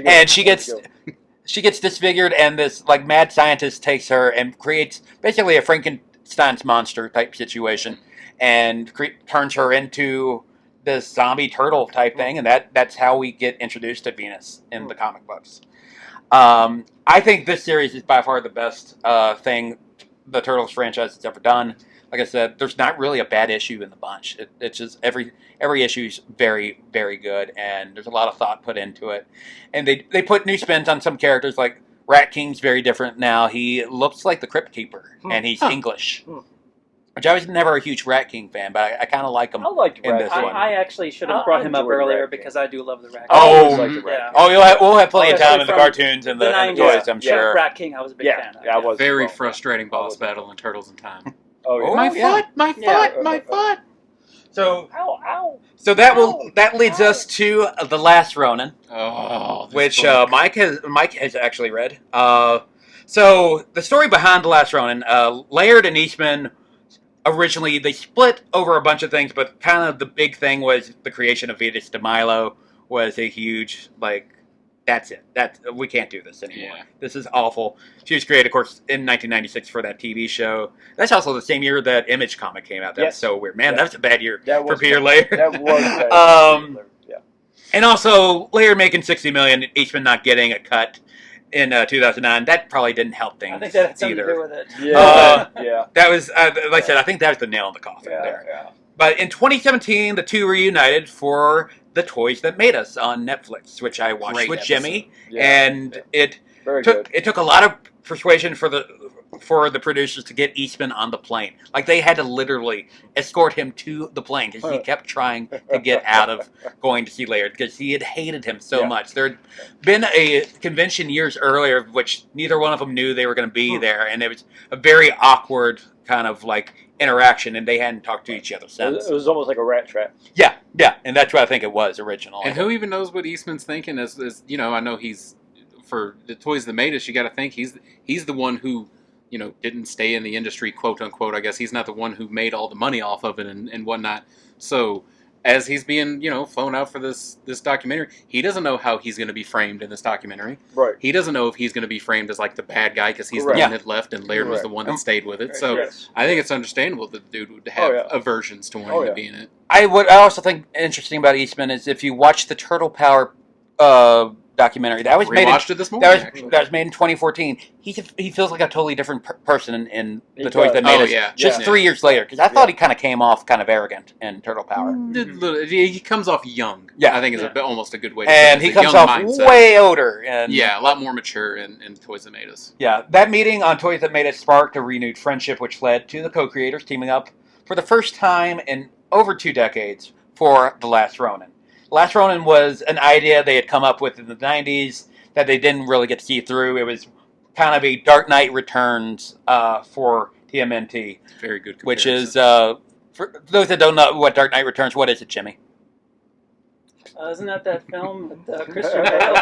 And she gets disfigured, and this like mad scientist takes her and creates basically a Frankenstein's monster type situation, and turns her into this zombie turtle type thing, and that's how we get introduced to Venus in the comic books. I think this series is by far the best thing the Turtles franchise has ever done. Like I said, there's not really a bad issue in the bunch. It's just every issue is very, very good, and there's a lot of thought put into it. And they put new spins on some characters, like Rat King's very different now. He looks like the Crypt Keeper, and he's English. Which I was never a huge Rat King fan, but I kind of like him in this one. I actually should have brought him up earlier because I do love the Rat King. We'll have plenty of time in the cartoons and the toys, I'm sure. Rat King, I was a big fan of. Yeah, I was very frustrating boss battle in Turtles in Time. My foot! So, ow. So that leads us to the last Ronin, which Mike has actually read. So the story behind The Last Ronin, Laird and Eastman originally they split over a bunch of things, but kind of the big thing was the creation of Venus de Milo was a huge that's it. We can't do this anymore. Yeah. This is awful. She was created, of course, in 1996 for that TV show. That's also the same year that Image comic came out. That was so weird. Man, that was a bad year for Peter Laird. That was bad. Yeah. And also, Laird making $60 million, Eastman not getting a cut in 2009. That probably didn't help things. I think that had something either. to do with it. Yeah. That was, like I said, I think that was the nail in the coffin there. Yeah. But in 2017, the two reunited for The Toys That Made Us on Netflix, which I watched Great with episode. Jimmy, and it Very took a lot of persuasion for the producers to get Eastman on the plane. Like they had to literally escort him to the plane because he kept trying to get out of going to see Laird because he had hated him so much. There had been a convention years earlier, which neither one of them knew they were going to be there, and it was a very awkward kind of interaction, and they hadn't talked to each other since. It was almost like a rat trap. Yeah, and that's what I think it was originally. And who even knows what Eastman's thinking? As I know he's for The Toys That Made Us. You got to think he's the one who didn't stay in the industry, quote unquote. I guess he's not the one who made all the money off of it and whatnot. So as he's being flown out for this documentary, he doesn't know how he's going to be framed in this documentary. Right. He doesn't know if he's going to be framed as the bad guy because he's the one that left and Laird was the one that stayed with it. So I think it's understandable that the dude would have aversions to wanting to be in it. I also think interesting about Eastman is if you watch the Turtle Power documentary that was made it this morning. That was made in 2014. He feels like a totally different person in The Toys That Made Us. Just 3 years later, because I thought he kind of came off kind of arrogant in Turtle Power. He comes off young. I think is almost a good way to and he comes off way older. And a lot more mature in Toys That Made Us. Yeah, that meeting on Toys That Made Us sparked a renewed friendship, which led to the co-creators teaming up for the first time in over 2 decades for The Last Ronin. Last Ronin was an idea they had come up with in the 90s that they didn't really get to see through. It was kind of a Dark Knight Returns for TMNT. Very good comparison. Which is, for those that don't know what Dark Knight Returns, what is it, Jimmy? Isn't that film with Christian Bale?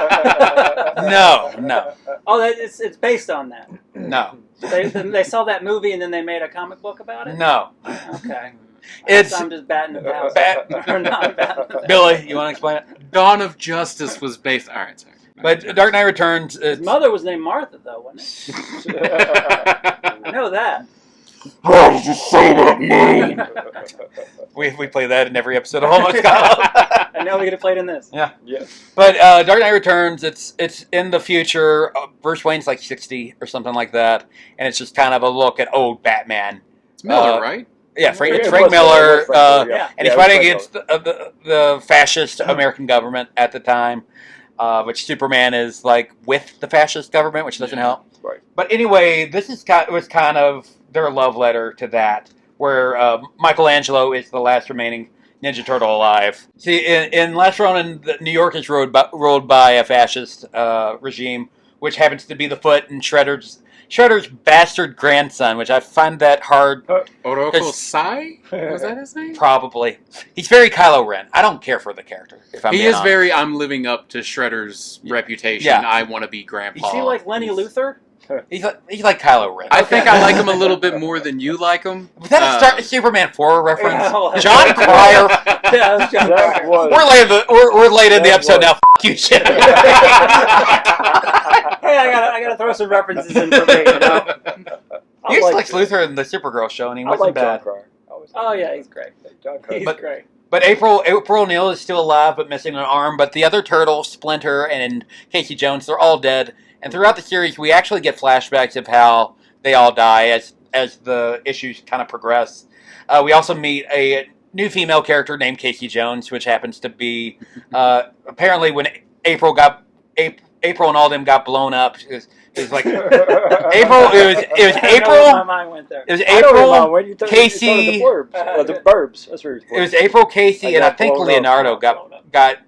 No. Oh, it's based on that. No. They saw that movie and then they made a comic book about it? No. Okay. I'm just batting the house. Or not batting the Billy, you want to explain it? Dawn of Justice was based... All right, sorry. But Dark Knight Returns... His mother was named Martha, though, wasn't it? I know that. How did you say that name? we play that in every episode of Almost Got Up. I know we could have played in this. Yeah. But Dark Knight Returns, it's in the future. Bruce Wayne's 60 or something like that, and it's just kind of a look at old Batman. It's Miller, right? Yeah, Frank Miller, and he's fighting against the fascist American government at the time, which Superman is with the fascist government, which doesn't help. Right. But anyway, this was kind of their love letter to that, where Michelangelo is the last remaining Ninja Turtle alive. See, in Last Ronin, New York is ruled by a fascist regime, which happens to be the Foot and Shredder's bastard grandson, which I find that hard. Oroko Sai? Was that his name? Probably. He's very Kylo Ren. I don't care for the character. He is very, I'm living up to Shredder's reputation. Yeah. I want to be Grandpa. Is he like Lenny Luthor? He's like Kylo Ren. I think I like him a little bit more than you like him. Was that a Superman 4 reference? Yeah, John Cryer. Yeah, that was John Cryer. We're late in the episode now. F*** you, shit. Hey, I gotta throw some references in for me. He used Lex Luthor in the Supergirl show, and he wasn't bad. John Cryer. Oh yeah, he's great. He's great. But April O'Neil is still alive, but missing an arm. But the other Turtles, Splinter and Casey Jones, they're all dead. And throughout the series, we actually get flashbacks of how they all die as the issues kind of progress. We also meet a new female character named Casey Jones, which happens to be apparently when April and all them got blown up. It was like April. It was April. My mind went there. It was April. Casey. The Burbs. That's where it was April, Casey, and I think Leonardo got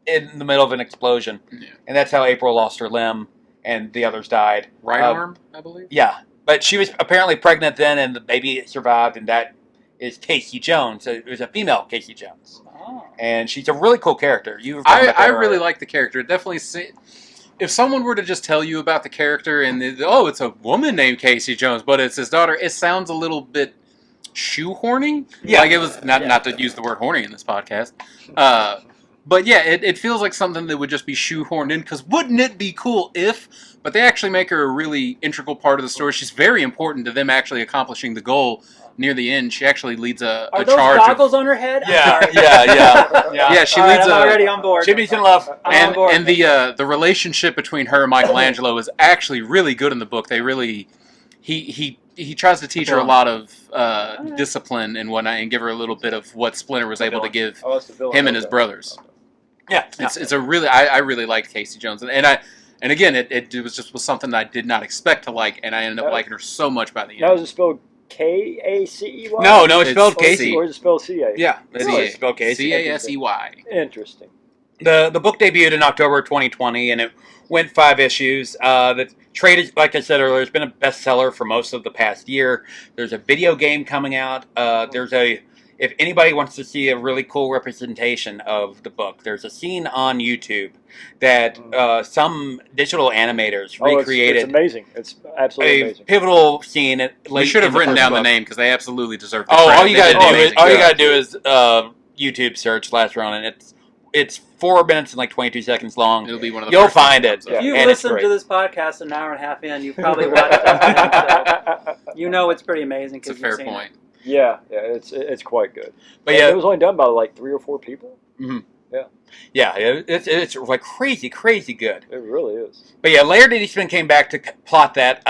in the middle of an explosion, and that's how April lost her limb, and the others died. Right arm, I believe. Yeah, but she was apparently pregnant then, and the baby survived, and that is Casey Jones. So it was a female Casey Jones, and she's a really cool character. I really like the character. It definitely if someone were to just tell you about the character and it's a woman named Casey Jones, but it's his daughter, it sounds a little bit shoehorning. Yeah. Like it was not to use the word horny in this podcast. But yeah, it feels like something that would just be shoehorned in, because wouldn't it be cool if? But they actually make her a really integral part of the story. She's very important to them actually accomplishing the goal near the end. She actually leads a Are those charge. goggles on her head? I'm sorry. Yeah, she leads I'm already on board. Jimmy's in love. I'm on board. And the relationship between her and Michelangelo is actually really good in the book. They really he tries to teach her a lot of discipline and whatnot, and give her a little bit of what Splinter was able to give him and his brothers. Yeah, it's a really I really liked Casey Jones, and again it was something that I did not expect to like, and I ended up liking her so much by the end. Now is it spelled Kacey? No, it's spelled Casey. Or is it spelled CA? Yeah, it's spelled Casey. Casey. Interesting. The book debuted in October 2020, and it went 5 issues. The trade, like I said earlier, has been a bestseller for most of the past year. There's a video game coming out. If anybody wants to see a really cool representation of the book, there's a scene on YouTube that some digital animators recreated. It's amazing. It's absolutely amazing. Pivotal scene. We should have written down the name, because they absolutely deserve the all credit. you gotta do is YouTube search Last Ronin. It's 4 minutes and like 22 seconds long. It'll be one of the You'll first find it. If you've and listened to this podcast an hour and a half in, you've probably watched it. So you know it's pretty amazing. It's a fair point. Yeah, it's quite good. But it was only done by like 3 or 4 people. Mm-hmm. Yeah, it's like crazy good. It really is. But yeah, Laird and Eastman came back to plot that.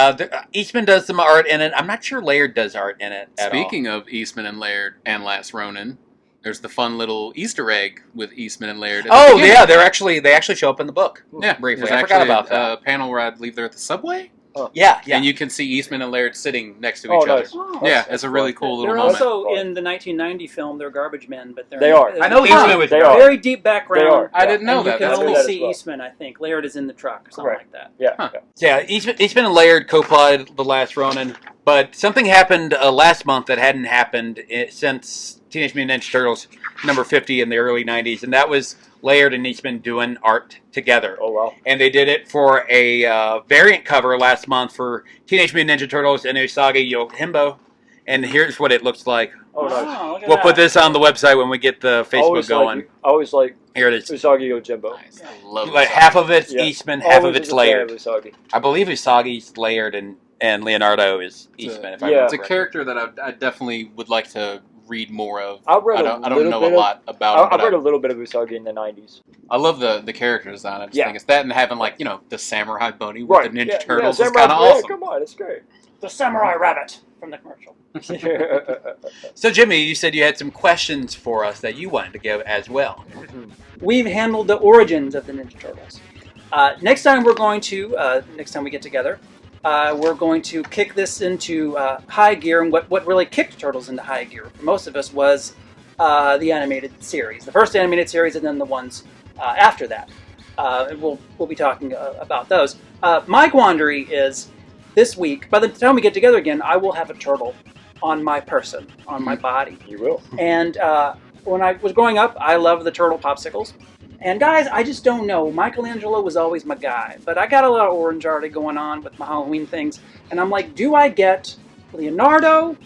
Eastman does some art in it. I'm not sure Laird does art in it at Speaking of Eastman and Laird and Last Ronin, there's the fun little Easter egg with Eastman and Laird. Yeah, they actually show up in the book. Yeah, briefly. There's I forgot about that. A panel where I believe they're at the subway. Yeah, and you can see Eastman and Laird sitting next to each other. Nice. Yeah, it's a really cool little They're moment. also in the 1990 film. They're Garbage Men, but They are. I know Eastman was They are. very deep background. They are. I didn't know and that. You can That's only cool. see Eastman, I think. Laird is in the truck or something like that. Yeah. Yeah, Eastman and Laird co-plotted The Last Ronin, but something happened last month that hadn't happened since Teenage Mutant Ninja Turtles number 50 in the early 90s, and that was Laird and Eastman doing art together. Oh, wow. And they did it for a variant cover last month for Teenage Mutant Ninja Turtles and Usagi Yojimbo, and here's what it looks like. Oh, nice. Look at We'll that. put this on the website when we get the Facebook Always going. always like Here it is. Usagi Yojimbo. Nice. I love Like Usagi. half of it's Yeah. Eastman, half Always of it's a fan of Laird. Usagi. I believe Usagi's Laird and Leonardo is Eastman. If I Yeah. remember It's a correctly. character that I definitely would like to read more of. I read don't a little know bit a lot about him. I read a little bit of Usagi in the 90s. I love the character design. I just Yeah. think it's that, and having like the samurai bunny with the Ninja Turtles is Samurai- kind of awesome. Come on, it's great. The Samurai Rabbit from the commercial. So, Jimmy, you said you had some questions for us that you wanted to give as well. We've handled the origins of the Ninja Turtles. Next time we get together, we're going to kick this into high gear, and what really kicked Turtles into high gear for most of us was the animated series, the first animated series, and then the ones after that. And we'll be talking about those. My quandary is this week. By the time we get together again, I will have a turtle on my person, on my body. You will. And when I was growing up, I loved the turtle popsicles. And guys, I just don't know. Michelangelo was always my guy. But I got a lot of orange already going on with my Halloween things. And I'm like, do I get Leonardo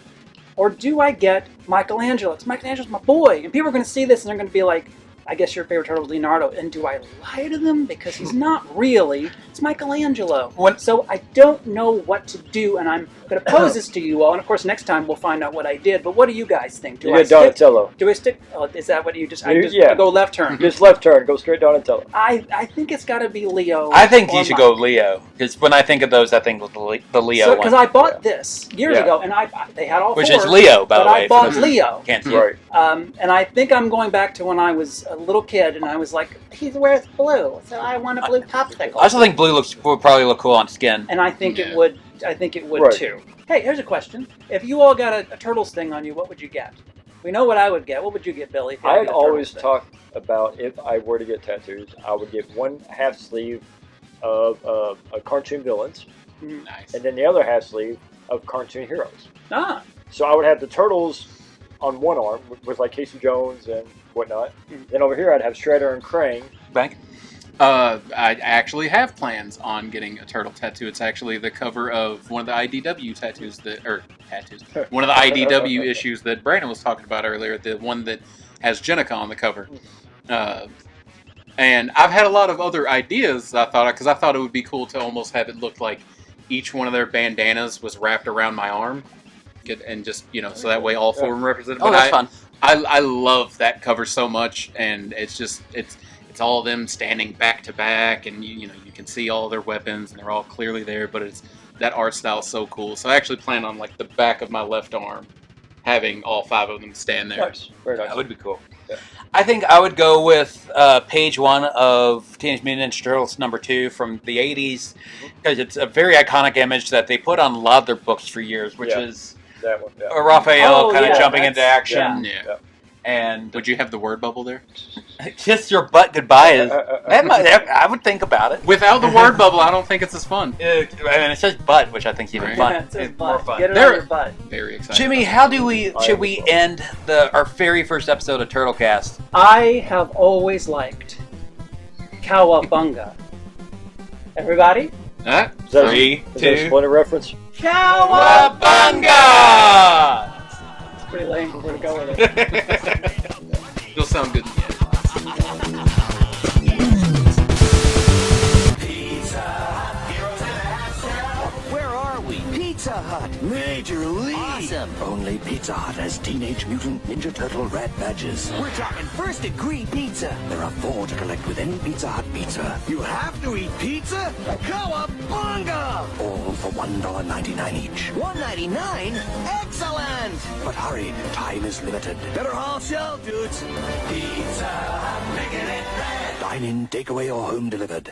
or do I get Michelangelo? Because Michelangelo's my boy. And people are going to see this and they're going to be like, I guess your favorite turtle is Leonardo. And do I lie to them? Because he's not really. It's Michelangelo. So I don't know what to do. And I'm going to pose this to you all. And of course, next time we'll find out what I did. But what do you guys think? Do You I get Donatello. Do I stick? Oh, is that what you just? Yeah. Go left turn. Just left turn. Go straight Donatello. I think it's got to be Leo. I think or you should Mike. go Leo, because when I think of those, I think of the Leo one. Because I bought this years Yeah. ago, and they had all Which four. is Leo, by but the way. I bought Leo. Can't see Right. it. And I think I'm going back to when I was a little kid, and I was like, he wears blue, so I want a blue popsicle. I also think blue would probably look cool on skin. And I think it Yeah. would. I think it would Right. too. Hey, here's a question: if you all got a Turtles thing on you, what would you get? We know what I would get. What would you get, Billy? If you I had had a Turtles always thing? talked about if I were to get tattoos, I would get one half sleeve of cartoon villains, Nice. and then the other half sleeve of cartoon heroes. Ah, So I would have the Turtles on one arm with like Casey Jones and whatnot. Then over here I'd have Shredder and Krang. Bank? I actually have plans on getting a turtle tattoo. It's actually the cover of one of the IDW one of the IDW issues that Brandon was talking about earlier, the one that has Jenica on the cover. And I've had a lot of other ideas, because I thought it would be cool to almost have it look like each one of their bandanas was wrapped around my arm. And just, so that way all four of them represented. Oh, that's fun. I love that cover so much, and it's all of them standing back to back, and you can see all their weapons, and they're all clearly there. But that art style is so cool. So I actually plan on like the back of my left arm having all 5 of them stand there. Nice. Very nice. That would be cool. Yeah. I think I would go with page 1 of Teenage Mutant Ninja Turtles #2 from the 80s, because it's a very iconic image that they put on a lot of their books for years, which is that one, Raphael kind of jumping into action. Yeah. And would you have the word bubble there? Kiss your butt goodbye. I would think about it. Without the word bubble, I don't think it's as fun. It says butt, which I think is even fun. Yeah, it says It's butt. more fun. Get it on your butt. Very exciting. Jimmy, how should we end our very first episode of Turtlecast? I have always liked Cowabunga. Everybody? Is that 3, is that a 2, Splinter reference? Cowabunga! It's pretty lame, but we're going to go with it. You'll sound good in the end. Where are we? Pizza Hut. Major League. Awesome. Only Pizza Hut has Teenage Mutant Ninja Turtle red badges. We're talking first degree pizza. There are 4 to collect with any Pizza Hut pizza. You have to eat pizza? Cowabunga! All for $1.99 each. $1.99? Excellent! But hurry, time is limited. Better haul shell, dudes. Pizza Hut, making it red. Dine in, takeaway, or home delivered.